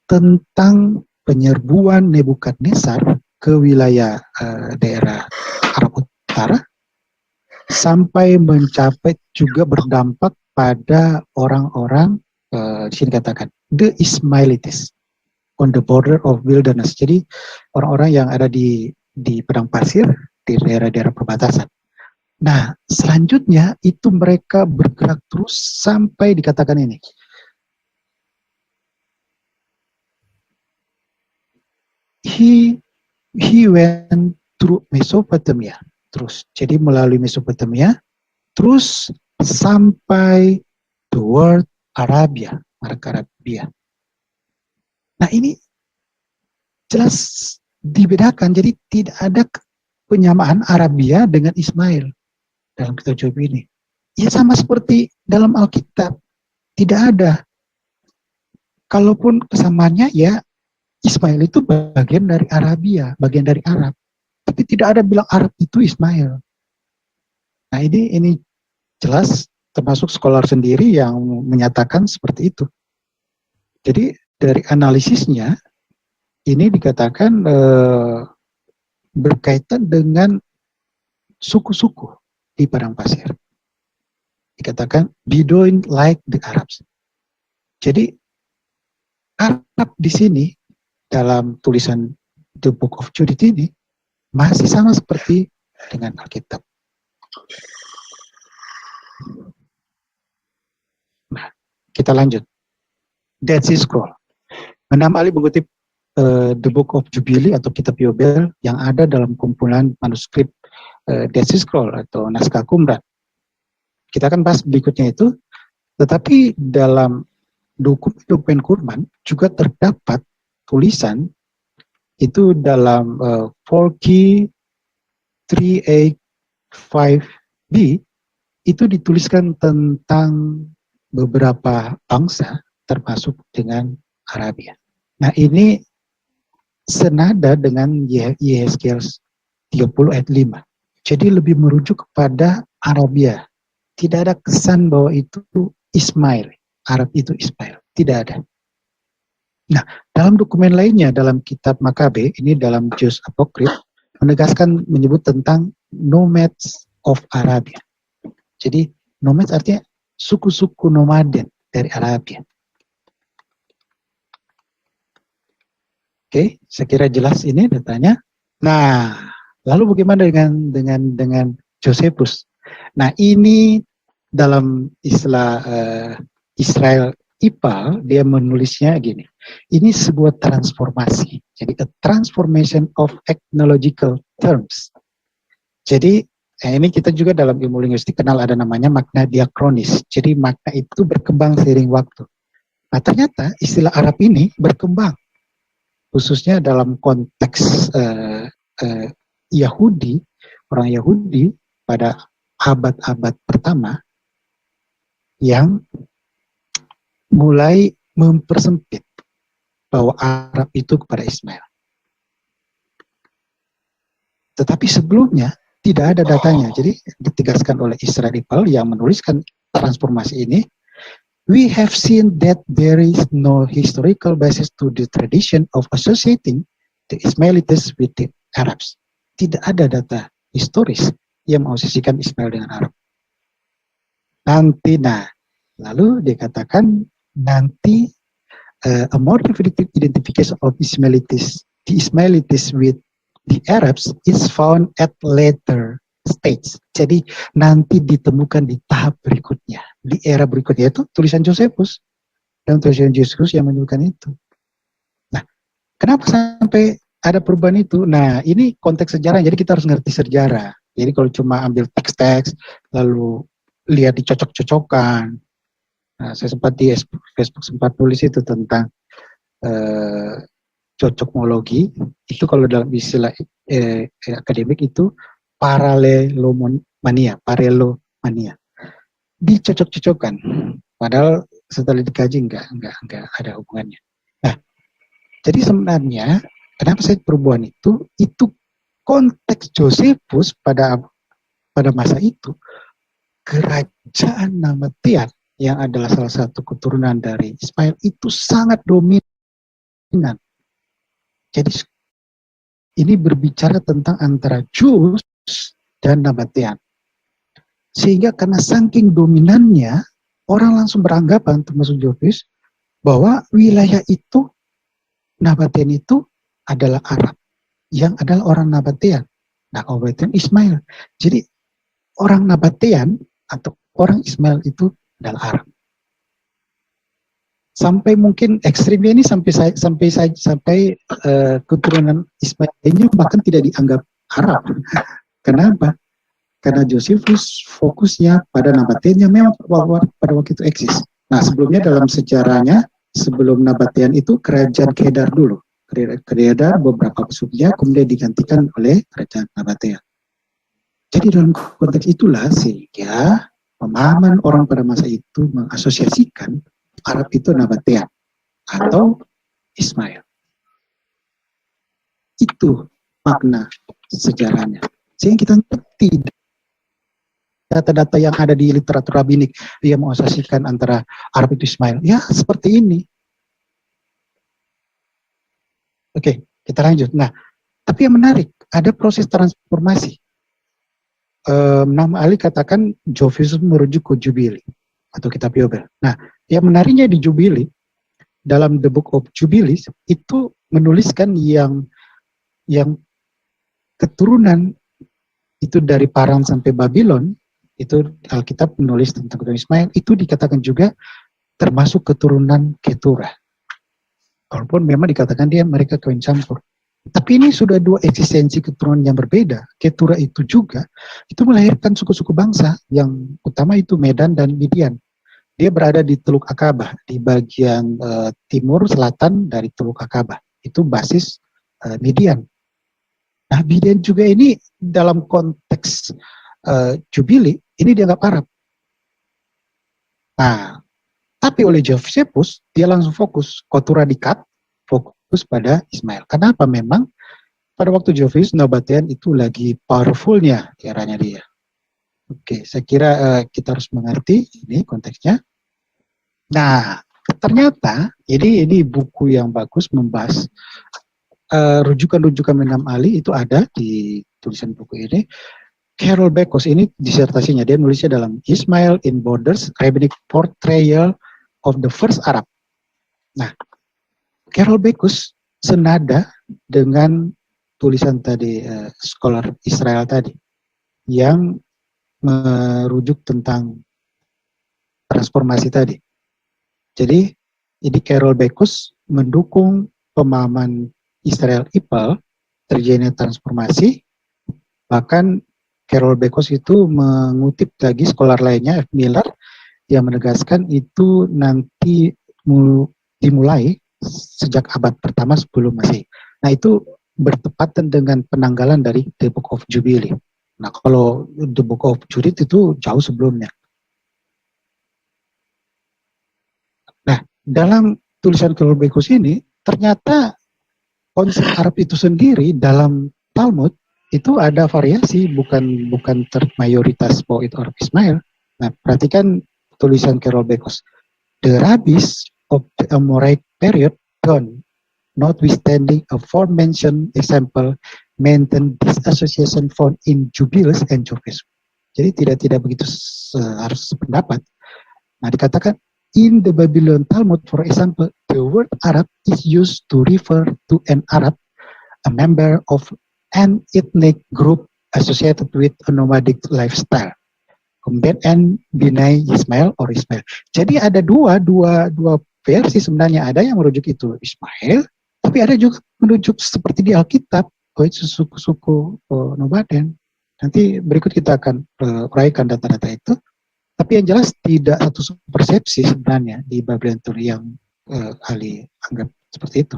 tentang penyerbuan Nebukadnezar ke wilayah daerah Arab Utara sampai mencapai juga berdampak pada orang-orang di sini katakan the Ismailites on the border of wilderness. Jadi orang-orang yang ada di padang pasir di daerah-daerah perbatasan. Nah, selanjutnya itu mereka bergerak terus sampai dikatakan ini. He went through Mesopotamia. Terus, jadi melalui Mesopotamia, terus sampai toward Arabia, Arabia. Nah, ini jelas dibedakan, jadi tidak ada penyamaan Arabia dengan Ismail dalam kitab Job ini? Ya sama seperti dalam Alkitab, tidak ada. Kalaupun kesamaannya ya Ismail itu bagian dari Arabia, bagian dari Arab. Tapi tidak ada bilang Arab itu Ismail. Nah ini jelas termasuk scholar sendiri yang menyatakan seperti itu. Jadi dari analisisnya ini dikatakan berkaitan dengan suku-suku di padang pasir. Dikatakan Bedouin like the Arabs. Jadi Arab di sini dalam tulisan The Book of Judith ini masih sama seperti dengan Alkitab. Nah, kita lanjut. Dead Sea Scroll. Menam Ali mengutip The Book of Jubilee atau Kitab Yobel yang ada dalam kumpulan manuskrip Dead Sea Scroll atau naskah Qumran. Kita akan bahas berikutnya itu, tetapi dalam dokumen Qumran juga terdapat tulisan itu dalam Forky 385B itu dituliskan tentang beberapa bangsa termasuk dengan Arabia. Nah ini senada dengan Yehezkiel 30 ayat 5. Jadi lebih merujuk kepada Arabia. Tidak ada kesan bahwa itu Ismail. Arab itu Ismail. Tidak ada. Nah, dalam dokumen lainnya, dalam kitab Makabe, ini dalam Jews Apocryph, menegaskan menyebut tentang nomads of Arabia. Jadi, nomads artinya suku-suku nomaden dari Arabia. Oke, saya kira jelas ini datanya. Nah, lalu bagaimana dengan Josephus? Nah, ini dalam istilah Israel Ipal, dia menulisnya gini. Ini sebuah transformasi. Jadi, a transformation of ethnological terms. Jadi, ini kita juga dalam ilmu linguistik kenal ada namanya makna diakronis. Jadi, makna itu berkembang seiring waktu. Nah, ternyata istilah Arab ini berkembang. Khususnya dalam konteks Yahudi, orang Yahudi pada abad-abad pertama yang mulai mempersempit bahwa Arab itu kepada Ismail. Tetapi sebelumnya tidak ada datanya. Jadi ditegaskan oleh Israel Ipal yang menuliskan transformasi ini. We have seen that there is no historical basis to the tradition of associating the Ismailites with the Arabs. Tidak ada data historis yang mengasosiasikan Ismail dengan Arab. Nanti, lalu dikatakan nanti a more definitive identification of Ismailites, the Ismailites with the Arabs is found at later stage. Jadi nanti ditemukan di tahap berikutnya, di era berikutnya, itu tulisan Josephus dan tulisan Josephus yang menyebutkan itu. Nah, kenapa sampai ada perubahan itu? Nah, ini konteks sejarah, jadi kita harus ngerti sejarah. Jadi kalau cuma ambil teks-teks lalu lihat dicocok-cocokkan. Nah, saya sempat di Facebook sempat tulis itu tentang cocokmologi. Itu kalau dalam istilah akademik itu paralelomania. Dicocok-cocokkan. Padahal setelah dikaji enggak ada hubungannya. Nah, jadi sebenarnya kenapa saya perubahan itu konteks Josephus pada masa itu, kerajaan Nabatean yang adalah salah satu keturunan dari Ismail itu sangat dominan. Jadi ini berbicara tentang antara Jews dan Nabatean. Sehingga karena saking dominannya, orang langsung beranggapan, termasuk Josephus, bahwa wilayah itu, Nabatean itu adalah Arab, yang adalah orang Nabatean. Nah, Nabatean Ismail. Jadi orang Nabatean atau orang Ismail itu adalah Arab. Sampai mungkin ekstrimnya ini sampai keturunan Ismail ini bahkan tidak dianggap Arab. Kenapa? Karena Josephus fokusnya pada Nabatean yang memang pada waktu itu eksis. Nah, sebelumnya dalam sejarahnya, sebelum Nabatean itu kerajaan Kedar dulu. Kemudian beberapa besuknya kemudian digantikan oleh kerajaan Nabatea. Jadi dalam konteks itulah sehingga pemahaman orang pada masa itu mengasosiasikan Arab itu Nabatea atau Ismail. Itu makna sejarahnya. Sehingga kita ngerti data-data yang ada di literatur rabbinik yang mengasosiasikan antara Arab itu Ismail. Ya, seperti ini. Oke, kita lanjut. Nah, tapi yang menarik, ada proses transformasi. Nama Ali katakan Jovius merujuk ke Jubili atau kitab Yobel. Nah, yang menariknya di Jubili, dalam The Book of Jubilees itu menuliskan yang keturunan itu dari Paran sampai Babylon, itu Alkitab menulis tentang keturunan Ismail, itu dikatakan juga termasuk keturunan Keturah. Walaupun memang dikatakan mereka kawin campur. Tapi ini sudah dua eksistensi keturunan yang berbeda. Keturah itu juga, itu melahirkan suku-suku bangsa yang utama itu Medan dan Midian. Dia berada di Teluk Akabah, di bagian timur selatan dari Teluk Akabah. Itu basis Midian. Nah, Midian juga ini dalam konteks Jubili, ini dianggap Arab. Nah, tapi oleh Josephus, dia langsung fokus, Keturah dikat, fokus pada Ismail. Kenapa? Memang pada waktu Josephus, Nabatean itu lagi powerfulnya di eranya dia. Oke, saya kira kita harus mengerti ini konteksnya. Nah, ternyata ini buku yang bagus membahas rujukan-rujukan mengenai Ali itu ada di tulisan buku ini. Carol Bekos ini disertasinya, dia nulisnya dalam Ismail in Borders, Rabbinic Portrayal of the First Arab. Nah, Carol Bekos senada dengan tulisan tadi scholar Israel tadi yang merujuk tentang transformasi tadi. Jadi ini Carol Bekos mendukung pemahaman Israel Ipal terjadinya transformasi. Bahkan Carol Bekos itu mengutip lagi scholar lainnya, F. Miller, yang menegaskan itu nanti dimulai sejak abad pertama sebelum Masehi. Nah, itu bertepatan dengan penanggalan dari The Book of Jubilee. Nah, kalau The Book of Judith itu jauh sebelumnya. Nah, dalam tulisan Carol Bekos ini, ternyata konsep Arab itu sendiri dalam Talmud itu ada variasi, bukan mayoritas bahwa itu Arab Ismail. Nah, perhatikan tulisan Carol Bekos. The rabbis of the Amorite period gone, notwithstanding aforementioned example, maintain this association found in Jubilees and Josephus. Jadi tidak begitu harus sependapat. Nah, dikatakan in the Babylon Talmud, for example, the word Arab is used to refer to an Arab, a member of an ethnic group associated with a nomadic lifestyle. Kemudian and Binai Ismail or Ismail. Jadi ada dua versi sebenarnya. Ada yang merujuk itu Ismail, tapi ada juga merujuk seperti di Alkitab, itu suku-suku nomaden. Nanti berikut kita akan uraikan data-data itu. Tapi yang jelas tidak satu persepsi sebenarnya di Babylon yang Ali anggap seperti itu.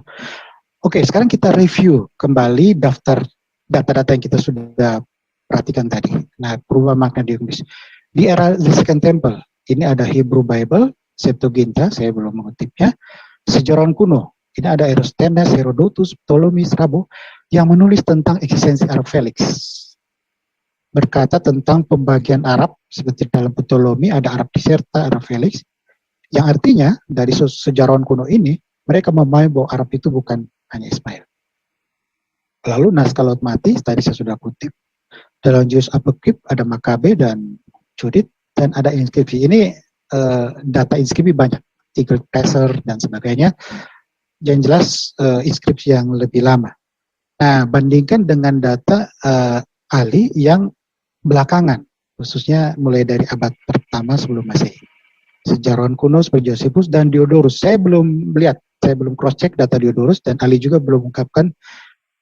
Oke, sekarang kita review kembali daftar data-data yang kita sudah perhatikan tadi. Nah, perubahan makna di Inggris. Di era The Second Temple, ini ada Hebrew Bible, Septuaginta, saya belum mengutipnya. Sejarawan kuno, ini ada Eratosthenes, Herodotus, Ptolemy, Strabo, yang menulis tentang eksistensi Arab Felix. Berkata tentang pembagian Arab, seperti dalam Ptolemy ada Arab Diserta, Arab Felix, yang artinya dari sejarawan kuno ini, mereka memahami bahwa Arab itu bukan hanya Ismail. Lalu naskah Laut Mati, tadi saya sudah kutip, dalam Jewish Apocryph ada Makabe dan Judith, dan ada inskripsi. Ini data inskripsi banyak, Tigel Passer dan sebagainya, yang jelas inskripsi yang lebih lama. Nah, bandingkan dengan data Ali yang belakangan, khususnya mulai dari abad pertama sebelum Masehi. Sejarawan kuno seperti Josephus dan Diodorus. Saya belum lihat, saya belum cross check data Diodorus, dan Ali juga belum mengungkapkan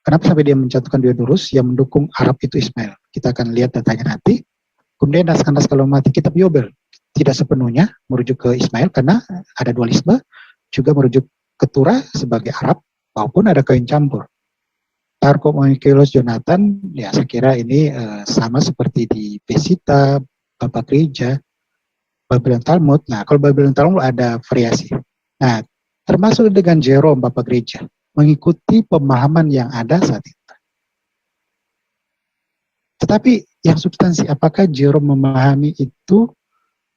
kenapa sampai dia mencantumkan Diodorus yang mendukung Arab itu Ismail. Kita akan lihat datanya nanti. Kemudian naskah-naskah Laut Mati kitab Yobel tidak sepenuhnya merujuk ke Ismail karena ada dualisme, juga merujuk Keturah sebagai Arab, maupun ada kawin campur. Tarkom Onkelos Jonathan, ya saya kira ini sama seperti di Pesita, Bapak Gereja, Babylon Talmud. Nah, kalau Babylon Talmud ada variasi. Nah, termasuk dengan Jerome, Bapak Gereja, mengikuti pemahaman yang ada saat itu. Tetapi yang substansi, apakah Jerome memahami itu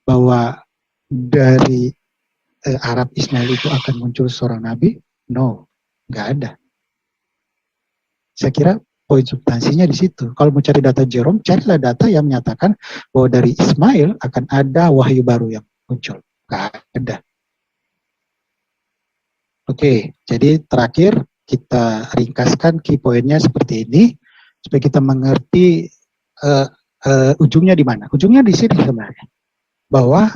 bahwa dari Arab Ismail itu akan muncul seorang nabi? No, nggak ada. Saya kira poin substansinya di situ. Kalau mau cari data Jerome, carilah data yang menyatakan bahwa dari Ismail akan ada wahyu baru yang muncul. Nggak ada. Oke, jadi terakhir kita ringkaskan key poinnya seperti ini supaya kita mengerti ujungnya di mana. Ujungnya di sini sebenarnya. Bahwa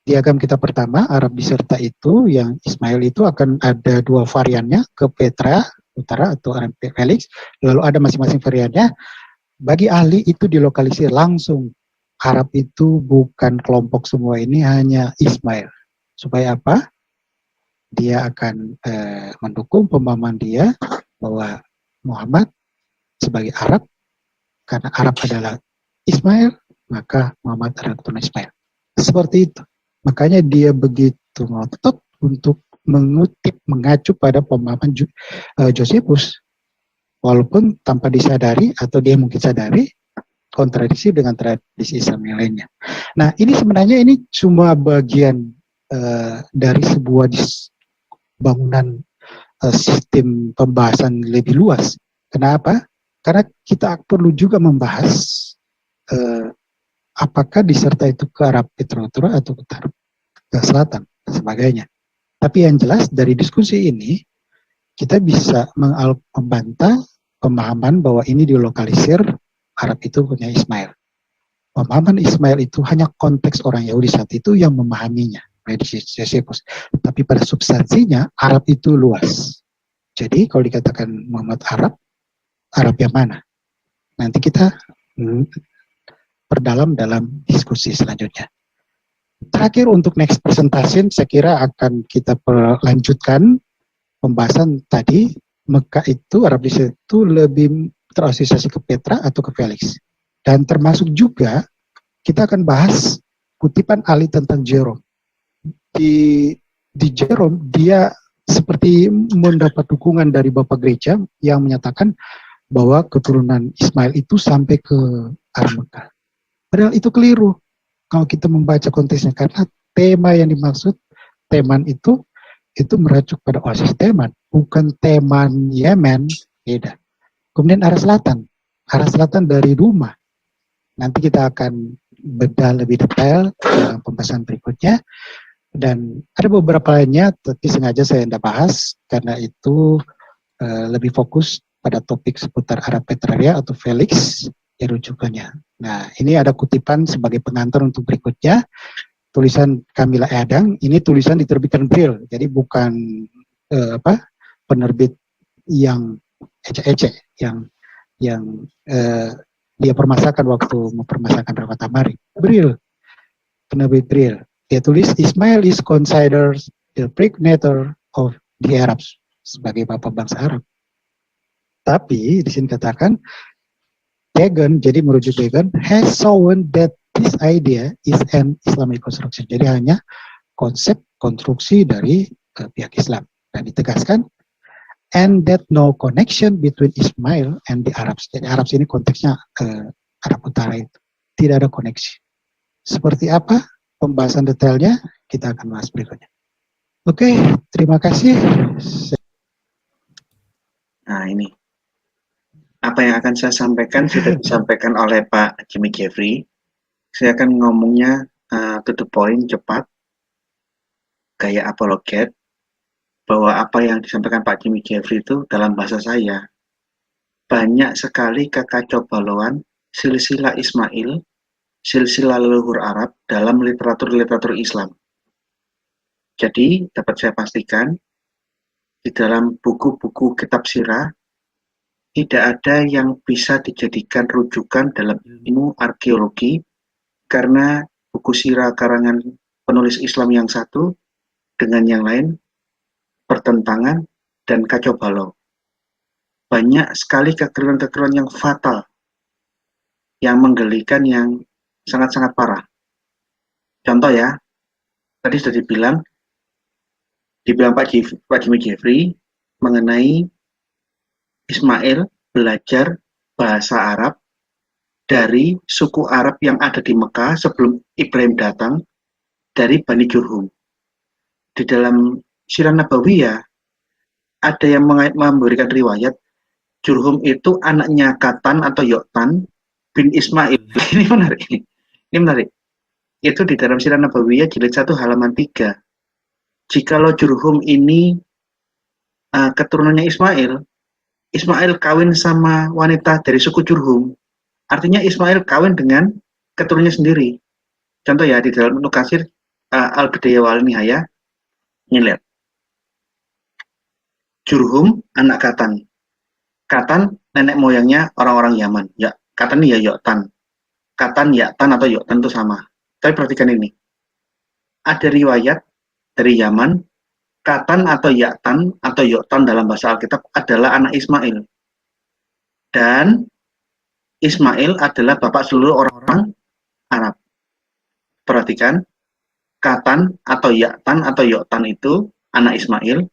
diagram kita pertama, Arab diserta itu, yang Ismail itu akan ada dua variannya, ke Petra Utara atau Arab Felix, lalu ada masing-masing variannya. Bagi ahli itu dilokalisir langsung. Arab itu bukan kelompok semua, ini hanya Ismail. Supaya apa? Dia akan mendukung pemahaman dia bahwa Muhammad sebagai Arab, karena Arab adalah Ismail, maka Muhammad adalah keturunan Ismail. Seperti itu. Makanya dia begitu ngotot untuk mengutip, mengacu pada pemahaman Josephus, walaupun tanpa disadari atau dia mungkin sadari kontradiksi dengan tradisi Islam yang lainnya. Nah, ini sebenarnya ini cuma bagian dari sebuah bangunan sistem pembahasan lebih luas. Kenapa? Karena kita perlu juga membahas apakah diserta itu ke Arab Petra atau ke selatan dan sebagainya. Tapi yang jelas dari diskusi ini kita bisa membantah pemahaman bahwa ini dilokalisir Arab itu punya Ismail. Pemahaman Ismail itu hanya konteks orang Yahudi saat itu yang memahaminya, Josephus. Tapi pada substansinya Arab itu luas. Jadi kalau dikatakan Muhammad Arab, Arab yang mana? Nanti kita perdalam dalam diskusi selanjutnya. Terakhir untuk next presentation saya kira akan kita lanjutkan pembahasan tadi. Mekah itu, Arab itu lebih terasosiasi ke Petra atau ke Felix. Dan termasuk juga kita akan bahas kutipan ahli tentang Jerome. Di Jerome dia seperti mendapat dukungan dari Bapak Gereja yang menyatakan bahwa keturunan Ismail itu sampai ke Arab Mekah. Padahal itu keliru kalau kita membaca konteksnya, karena tema yang dimaksud Teman itu merujuk pada Oasis Teman, bukan Teman Yemen, beda. Kemudian arah selatan dari rumah. Nanti kita akan bedah lebih detail dalam pembahasan berikutnya, dan ada beberapa lainnya tapi sengaja saya tidak bahas karena itu lebih fokus pada topik seputar Arab Petraria atau Felix ya rujukannya. Nah, ini ada kutipan sebagai pengantar untuk berikutnya. Tulisan Kamila Adang, ini tulisan diterbitkan Braille, jadi bukan penerbit yang ecek-ecek, yang dia permasalahkan waktu mempermasalahkan Rawat Amari. Braille, penerbit Braille. Dia tulis, Ismail is considered the progenitor of the Arabs, sebagai bapak bangsa Arab. Tapi di sini katakan Dagon, jadi merujuk Dagon, has shown that this idea is an Islamic construction. Jadi hanya konsep konstruksi dari pihak Islam. Dan ditegaskan, and that no connection between Ismail and the Arabs. Jadi Arabs ini konteksnya Arab Utara itu. Tidak ada koneksi. Seperti apa pembahasan detailnya kita akan bahas berikutnya. Oke, terima kasih. Nah, ini apa yang akan saya sampaikan sudah disampaikan oleh Pak Jimmy Jeffrey. Saya akan ngomongnya to the point, cepat, gaya apologet, bahwa apa yang disampaikan Pak Jimmy Jeffrey itu dalam bahasa saya banyak sekali kekacaubaluan silsilah Ismail, silsilah leluhur Arab dalam literatur Islam. Jadi dapat saya pastikan di dalam buku-buku kitab sirah tidak ada yang bisa dijadikan rujukan dalam ilmu arkeologi, karena buku sirah karangan penulis Islam yang satu dengan yang lain bertentangan dan kacau balau. Banyak sekali kekeliruan-kekeliruan yang fatal, yang menggelikan, yang sangat-sangat parah. Contoh ya, tadi sudah dibilang Pak Jimmy Jeffrey mengenai Ismail belajar bahasa Arab dari suku Arab yang ada di Mekah sebelum Ibrahim datang, dari Bani Jurhum. Di dalam Sirah Nabawiyah ada yang memberikan riwayat Jurhum itu anaknya Katan atau Yoktan bin Ismail. Ini menarik. Ini menarik. Itu di dalam Sirah Nabawiyah jilid 1 halaman 3. Jikalau Jurhum ini keturunannya Ismail, Ismail kawin sama wanita dari suku Jurhum, artinya Ismail kawin dengan keturunannya sendiri. Contoh ya, di dalam Ibnu Katsir Al-Bidayah wal Nihayah, ini lihat. Jurhum anak Katan. Katan nenek moyangnya orang-orang Yaman. Ya, Katan ini ya Yoktan. Katan, Yaktan atau Yoktan itu sama. Tapi perhatikan ini. Ada riwayat dari Yaman, Katan atau Yaktan atau Yoktan dalam bahasa Alkitab adalah anak Ismail. Dan Ismail adalah bapak seluruh orang Arab. Perhatikan, Katan atau Yaktan atau Yoktan itu anak Ismail,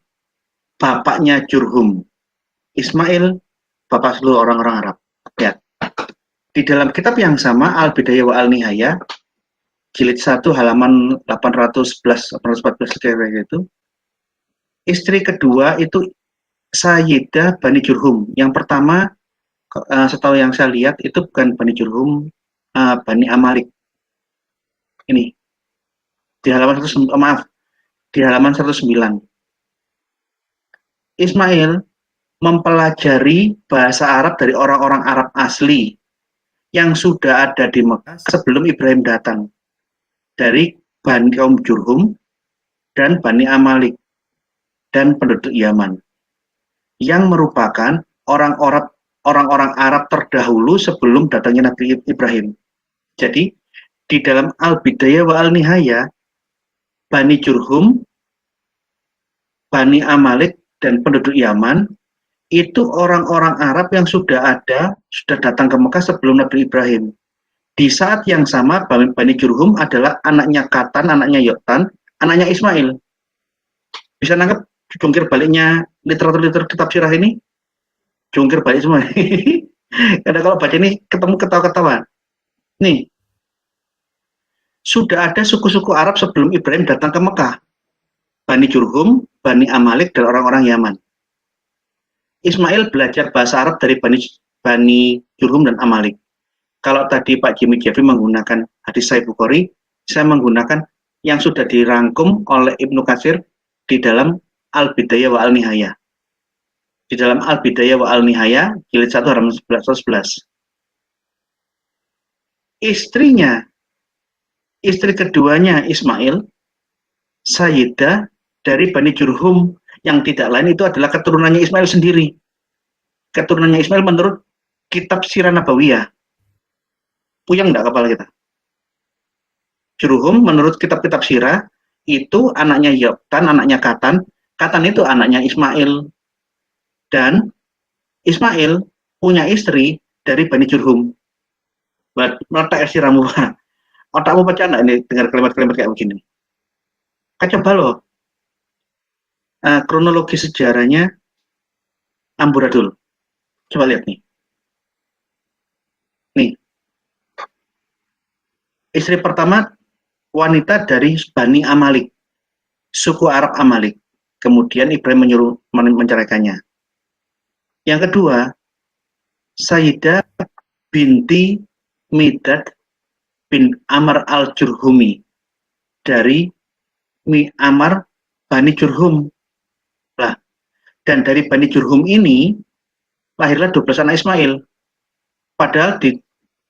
bapaknya Jurhum. Ismail, bapak seluruh orang-orang Arab. Ya. Di dalam kitab yang sama, Al-Bidayah wa Al-Nihayah, jilid 1 halaman 811, 814 kayak gitu, istri kedua itu Sayyidah Bani Jurhum. Yang pertama, setahu yang saya lihat, itu bukan Bani Jurhum, Bani Amalik. Ini, di halaman 109. Ismail mempelajari bahasa Arab dari orang-orang Arab asli yang sudah ada di Mekah sebelum Ibrahim datang, dari Bani kaum Jurhum dan Bani Amalik dan penduduk Yaman, yang merupakan orang-orang Arab terdahulu sebelum datangnya Nabi Ibrahim. Jadi di dalam Al-Bidayah wa Al-Nihayah, Bani Jurhum, Bani Amalik dan penduduk Yaman itu orang-orang Arab yang sudah datang ke Mekah sebelum Nabi Ibrahim. Di saat yang sama, Bani Jurhum adalah anaknya Katan, anaknya Yoktan, anaknya Ismail. Bisa nangkep jungkir baliknya literatur kitab sirah ini? Jungkir balik semua. Karena kalau baca ini ketemu ketawa-ketawa. Nih, sudah ada suku-suku Arab sebelum Ibrahim datang ke Mekah. Bani Jurhum, Bani Amalik, dan orang-orang Yaman. Ismail belajar bahasa Arab dari Bani Jurhum dan Amalik. Kalau tadi Pak Jimmy Jeffrey menggunakan hadis Sahih Bukhari, saya menggunakan yang sudah dirangkum oleh Ibnu Katsir di dalam Al-Bidayah wa Al-Nihayah. Di dalam Al-Bidayah wa Al-Nihayah, jilid 1 halaman 11. Istri keduanya Ismail, Sayyidah dari Bani Jurhum, yang tidak lain itu adalah keturunannya Ismail sendiri. Keturunannya Ismail menurut kitab Sirah Nabawiyah. Puyeng enggak kepala kita? Jurhum menurut kitab-kitab sirah itu anaknya Yoktan, anaknya Katan. Katan itu anaknya Ismail. Dan Ismail punya istri dari Bani Jurhum. Meletak sirahmu, otakmu pecah enggak ini dengar kalimat-kalimat kayak begini? Kacau balau. Kronologi sejarahnya amburadul. Coba lihat nih. Nih. Istri pertama wanita dari Bani Amalik, suku Arab Amalik. Kemudian Ibrahim menyuruh menceraikannya. Yang kedua, Sayyidah binti Midad bin Amr al-Jurhumi dari Amr Bani Jurhum. Lah, dan dari Bani Jurhum ini lahirlah 12 anak Ismail. Padahal di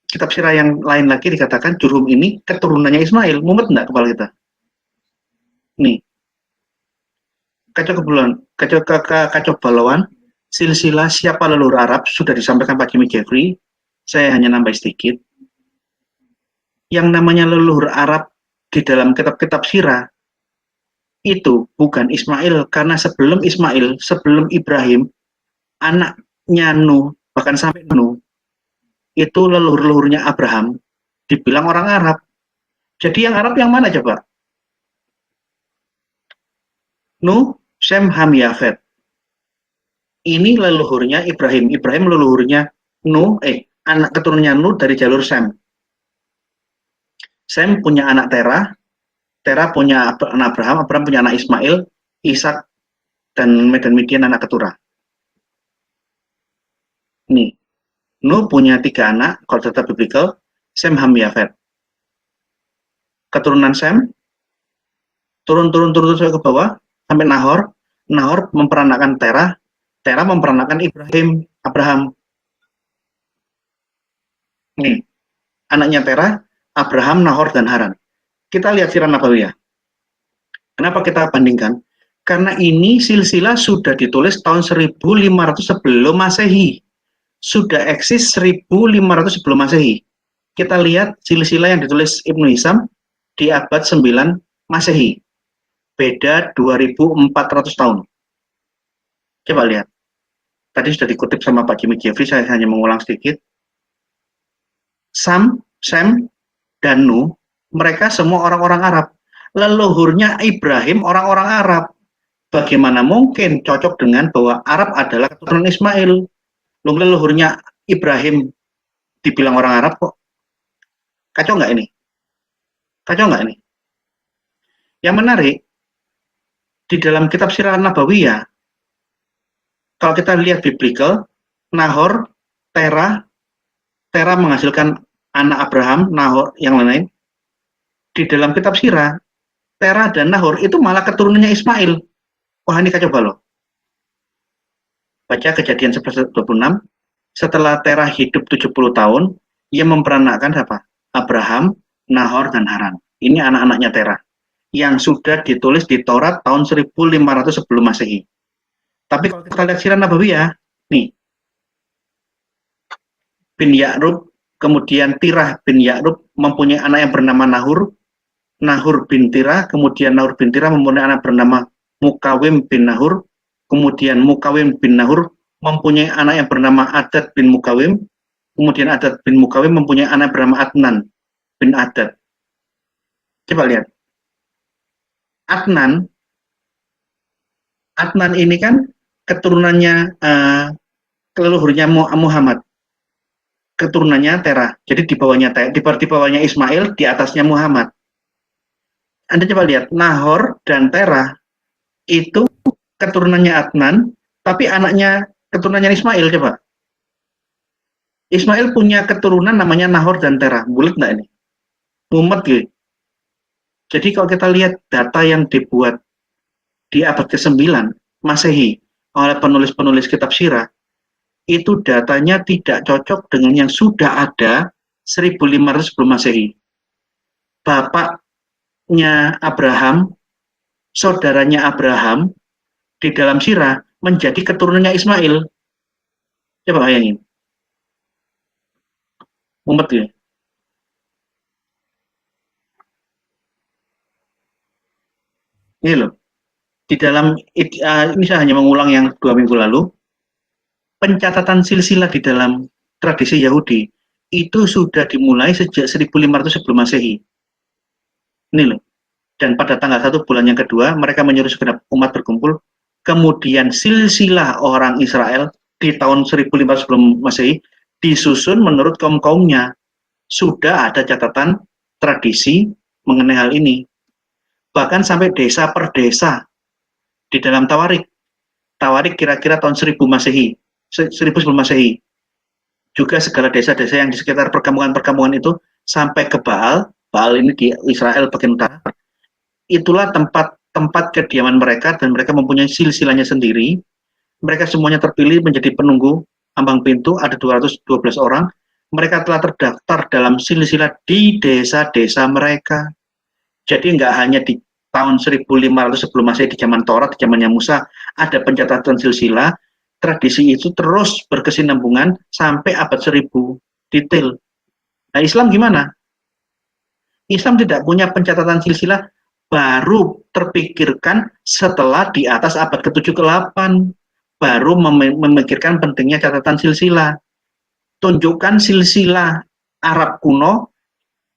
kitab sirah yang lain lagi dikatakan Jurhum ini keturunannya Ismail. Mumet enggak kepala kita? Nih. Kacau balauan, silsilah siapa leluhur Arab sudah disampaikan Pak Jimmy Jeffrey. Saya hanya nambah sedikit. Yang namanya leluhur Arab di dalam kitab-kitab sirah itu bukan Ismail, karena sebelum Ismail, sebelum Ibrahim, anaknya Nuh, bahkan sampai Nuh, itu leluhur-leluhurnya Abraham, dibilang orang Arab. Jadi yang Arab yang mana coba? Nuh, Sem, Ham, Yafet. Ini leluhurnya Ibrahim. Ibrahim leluhurnya Nuh, anak keturunannya Nuh dari jalur Sem. Sem punya anak Terah, Terah punya anak Abraham, Abraham punya anak Ismail, Ishak, dan Midian anak keturah. Nih, Nuh punya 3 anak, kalau data biblical, Sem, Ham, Yafet. Keturunan Sem, turun sampai ke bawah, sampai Nahor. Nahor memperanakan Terah, Terah memperanakan Ibrahim, Abraham. Nih, anaknya Terah, Abraham, Nahor, dan Haran. Kita lihat sirah Nabawiyah. Kenapa kita bandingkan? Karena ini silsilah sudah ditulis tahun 1500 sebelum Masehi. Sudah eksis 1500 sebelum Masehi. Kita lihat silsilah yang ditulis Ibnu Hisham di abad 9 Masehi. Beda 2400 tahun. Coba lihat. Tadi sudah dikutip sama Pak Jimmy Jeffrey, saya hanya mengulang sedikit. Sam, Sem, dan Nuh, mereka semua orang-orang Arab. Leluhurnya Ibrahim orang-orang Arab. Bagaimana mungkin cocok dengan bahwa Arab adalah keturunan Ismail? Leluhurnya Ibrahim dibilang orang Arab kok. Kacau nggak ini? Kacau nggak ini? Yang menarik, di dalam kitab Sirah Nabawiyah, kalau kita lihat biblical, Nahor, Terah menghasilkan anak Abraham, Nahor, yang lain-lain. Di dalam kitab Sirah, Terah dan Nahor itu malah keturunannya Ismail. Wah, ini kacau balau. Baca Kejadian 11:26, setelah Terah hidup 70 tahun, ia memperanakan apa? Abraham, Nahor, dan Haran. Ini anak-anaknya Terah yang sudah ditulis di Taurat tahun 1500 sebelum Masehi. Tapi kalau kita lihat Sirah Nabawiyah, nih, bin Ya'rub, kemudian Tirah bin Ya'rub mempunyai anak yang bernama Nahur, Nahur bin Tirah, kemudian Nahur bin Tirah mempunyai anak bernama Mukawim bin Nahur, kemudian Mukawim bin Nahur mempunyai anak yang bernama Adad bin Mukawim, kemudian Adad bin Mukawim mempunyai anak bernama Adnan bin Adad. Coba lihat. Adnan ini kan keturunannya leluhurnya Muhammad. Keturunannya Terah. Jadi di bawahnya Ismail, di atasnya Muhammad. Anda coba lihat, Nahor dan Terah itu keturunannya Adnan, tapi keturunannya Ismail, coba. Ismail punya keturunan namanya Nahor dan Terah. Bulat nggak ini? Mumet gitu. Jadi kalau kita lihat data yang dibuat di abad ke-9 Masehi oleh penulis-penulis kitab Sirah, itu datanya tidak cocok dengan yang sudah ada 1500 sebelum Masehi. Bapaknya Abraham, saudaranya Abraham, di dalam Sirah menjadi keturunannya Ismail. Coba bayangin. Mumet ya. Ini loh. Di dalam, ini saya hanya mengulang yang 2 minggu lalu, pencatatan silsilah di dalam tradisi Yahudi itu sudah dimulai sejak 1500 sebelum Masehi. Ini loh. Dan pada tanggal 1 bulan yang kedua, mereka menyuruh segenap umat berkumpul. Kemudian silsilah orang Israel di tahun 1500 sebelum Masehi disusun menurut kaum-kaumnya. Sudah ada catatan tradisi mengenai hal ini. Bahkan sampai desa per desa di dalam Tawarik. Tawarik kira-kira tahun 1000 Masehi. 1000 sebelum Masehi. Juga segala desa-desa yang di sekitar perkampungan-perkampungan itu sampai ke Baal ini di Israel bagian utara. Itulah tempat kediaman mereka dan mereka mempunyai silsilahnya sendiri. Mereka semuanya terpilih menjadi penunggu ambang pintu, ada 212 orang. Mereka telah terdaftar dalam silsilah di desa-desa mereka. Jadi nggak hanya di tahun 1500 sebelum Masehi di zaman Taurat, di zamannya Musa, ada pencatatan silsilah. Tradisi itu terus berkesinambungan sampai abad 1000, detail. Nah, Islam gimana? Islam tidak punya pencatatan silsilah baru terpikirkan setelah di atas abad ke-7 ke-8, baru memikirkan pentingnya catatan silsilah. Tunjukkan silsilah Arab kuno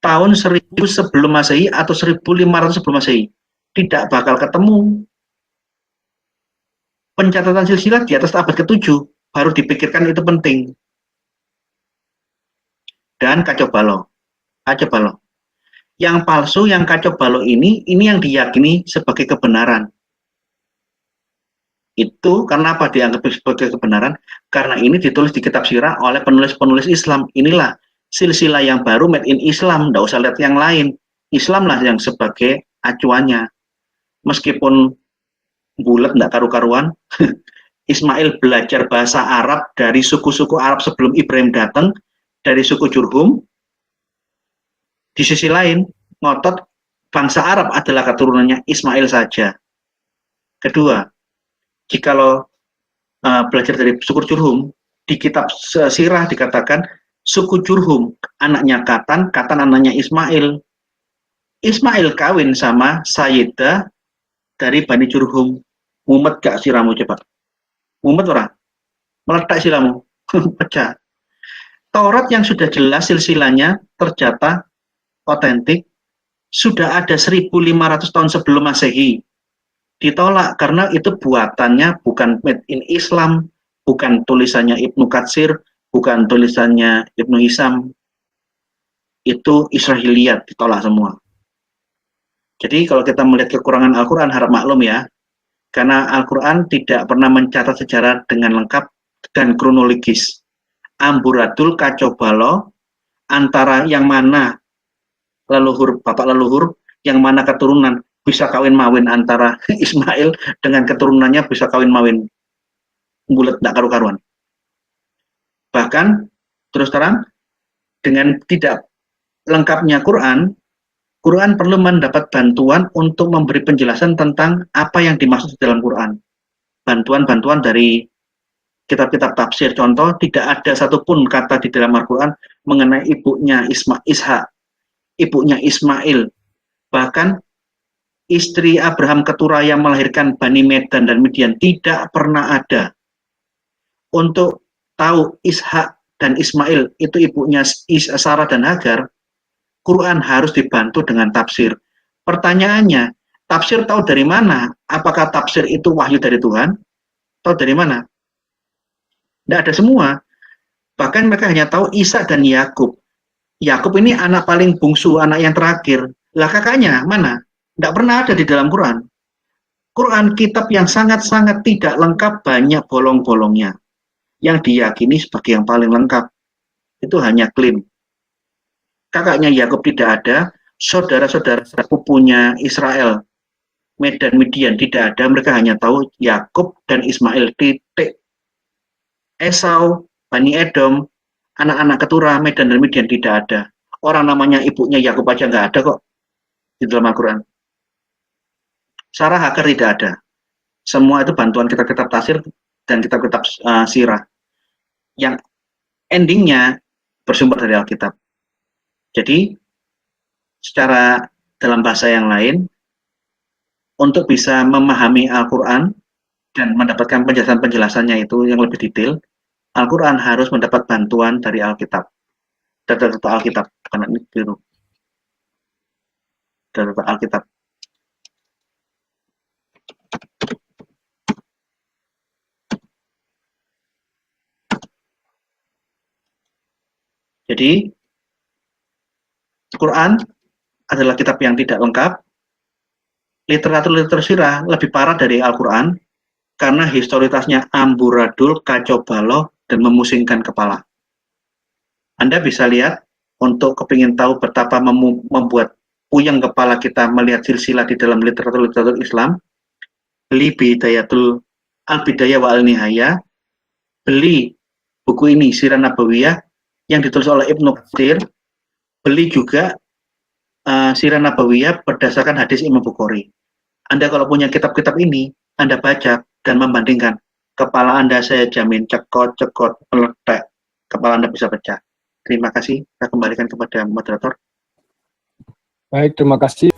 tahun 1000 sebelum Masehi atau 1500 sebelum Masehi. Tidak bakal ketemu. Pencatatan silsilah di atas abad ke-7 baru dipikirkan itu penting. Dan kacau balau. Kacau balau. Yang palsu, yang kacau balau ini yang diyakini sebagai kebenaran. Itu karena apa dianggap sebagai kebenaran? Karena ini ditulis di kitab sirah oleh penulis-penulis Islam. Inilah silsilah yang baru made in Islam, nggak usah lihat yang lain. Islam lah yang sebagai acuannya. Meskipun bulat nggak karu-karuan, Ismail belajar bahasa Arab dari suku-suku Arab sebelum Ibrahim datang, dari suku Jurhum. Di sisi lain, ngotot bangsa Arab adalah keturunannya Ismail saja. Kedua, jikalau belajar dari suku Jurhum, di kitab sirah dikatakan suku Jurhum anaknya Katan, Katan anaknya Ismail. Ismail kawin sama Sayyidah dari Bani Jurhum. Mumet gak siramu coba? Mumet orang? Meletak siramu? Pecah. Taurat yang sudah jelas silsilahnya tercatat otentik sudah ada 1500 tahun sebelum Masehi. Ditolak karena itu buatannya bukan made in Islam, bukan tulisannya Ibnu Katsir, bukan tulisannya Ibnu Hisam. Itu Israiliyat, ditolak semua. Jadi kalau kita melihat kekurangan Al-Quran, harap maklum ya, karena Al-Quran tidak pernah mencatat sejarah dengan lengkap dan kronologis. Amburadul kacau balau antara yang mana leluhur, bapak leluhur, yang mana keturunan, bisa kawin mawin antara Ismail dengan keturunannya bisa kawin mawin. Bulat tak karu-karuan. Bahkan, terus terang, dengan tidak lengkapnya Quran perlu mendapat bantuan untuk memberi penjelasan tentang apa yang dimaksud dalam Quran. Bantuan-bantuan dari kitab-kitab tafsir. Contoh, tidak ada satupun kata di dalam Al-Quran mengenai ibunya Ishak, ibunya Ismail. Bahkan istri Abraham Ketura yang melahirkan Bani Medan dan Midian tidak pernah ada. Untuk tahu Ishak dan Ismail itu ibunya Sarah dan Hagar, Quran harus dibantu dengan tafsir. Pertanyaannya, tafsir tahu dari mana? Apakah tafsir itu wahyu dari Tuhan? Tahu dari mana? Tidak ada semua. Bahkan mereka hanya tahu Ishak dan Yakub. Yakub ini anak paling bungsu, anak yang terakhir. Lah kakaknya mana? Tidak pernah ada di dalam Quran. Quran kitab yang sangat-sangat tidak lengkap, banyak bolong-bolongnya. Yang diyakini sebagai yang paling lengkap. Itu hanya klaim. Kakaknya Yakub tidak ada, saudara-saudara sepupunya Israel, Medan Midian tidak ada, mereka hanya tahu Yakub dan Ismail, titik. Esau, Bani Edom, anak-anak keturah Medan dan Midian tidak ada. Orang namanya ibunya Yakub aja nggak ada kok di dalam Al-Quran. Sarah Hagar tidak ada. Semua itu bantuan kitab-kitab tafsir dan kitab-kitab sirah. Yang endingnya bersumber dari Alkitab. Jadi, secara dalam bahasa yang lain, untuk bisa memahami Al-Quran dan mendapatkan penjelasan-penjelasannya itu yang lebih detail, Al-Quran harus mendapat bantuan dari Alkitab. Data-data Alkitab, karena ini biru. Data-data Alkitab. Jadi, Quran adalah kitab yang tidak lengkap. Literatur sirah lebih parah dari Al-Quran karena historitasnya amburadul, kacau balau, dan memusingkan kepala. Anda bisa lihat, untuk kepingin tahu betapa membuat puyeng kepala kita melihat silsilah di dalam literatur Islam, beli Bidayatul Al-Bidayah wa Al-Nihayah, beli buku ini, Sirah Nabawiyah, yang ditulis oleh Ibnu Katsir, beli juga Sirah Nabawiyah berdasarkan hadis Imam Bukhari. Anda kalau punya kitab-kitab ini, Anda baca dan membandingkan, kepala Anda saya jamin cekot-cekot, meledak, kepala Anda bisa pecah. Terima kasih, saya kembalikan kepada moderator. Baik, terima kasih.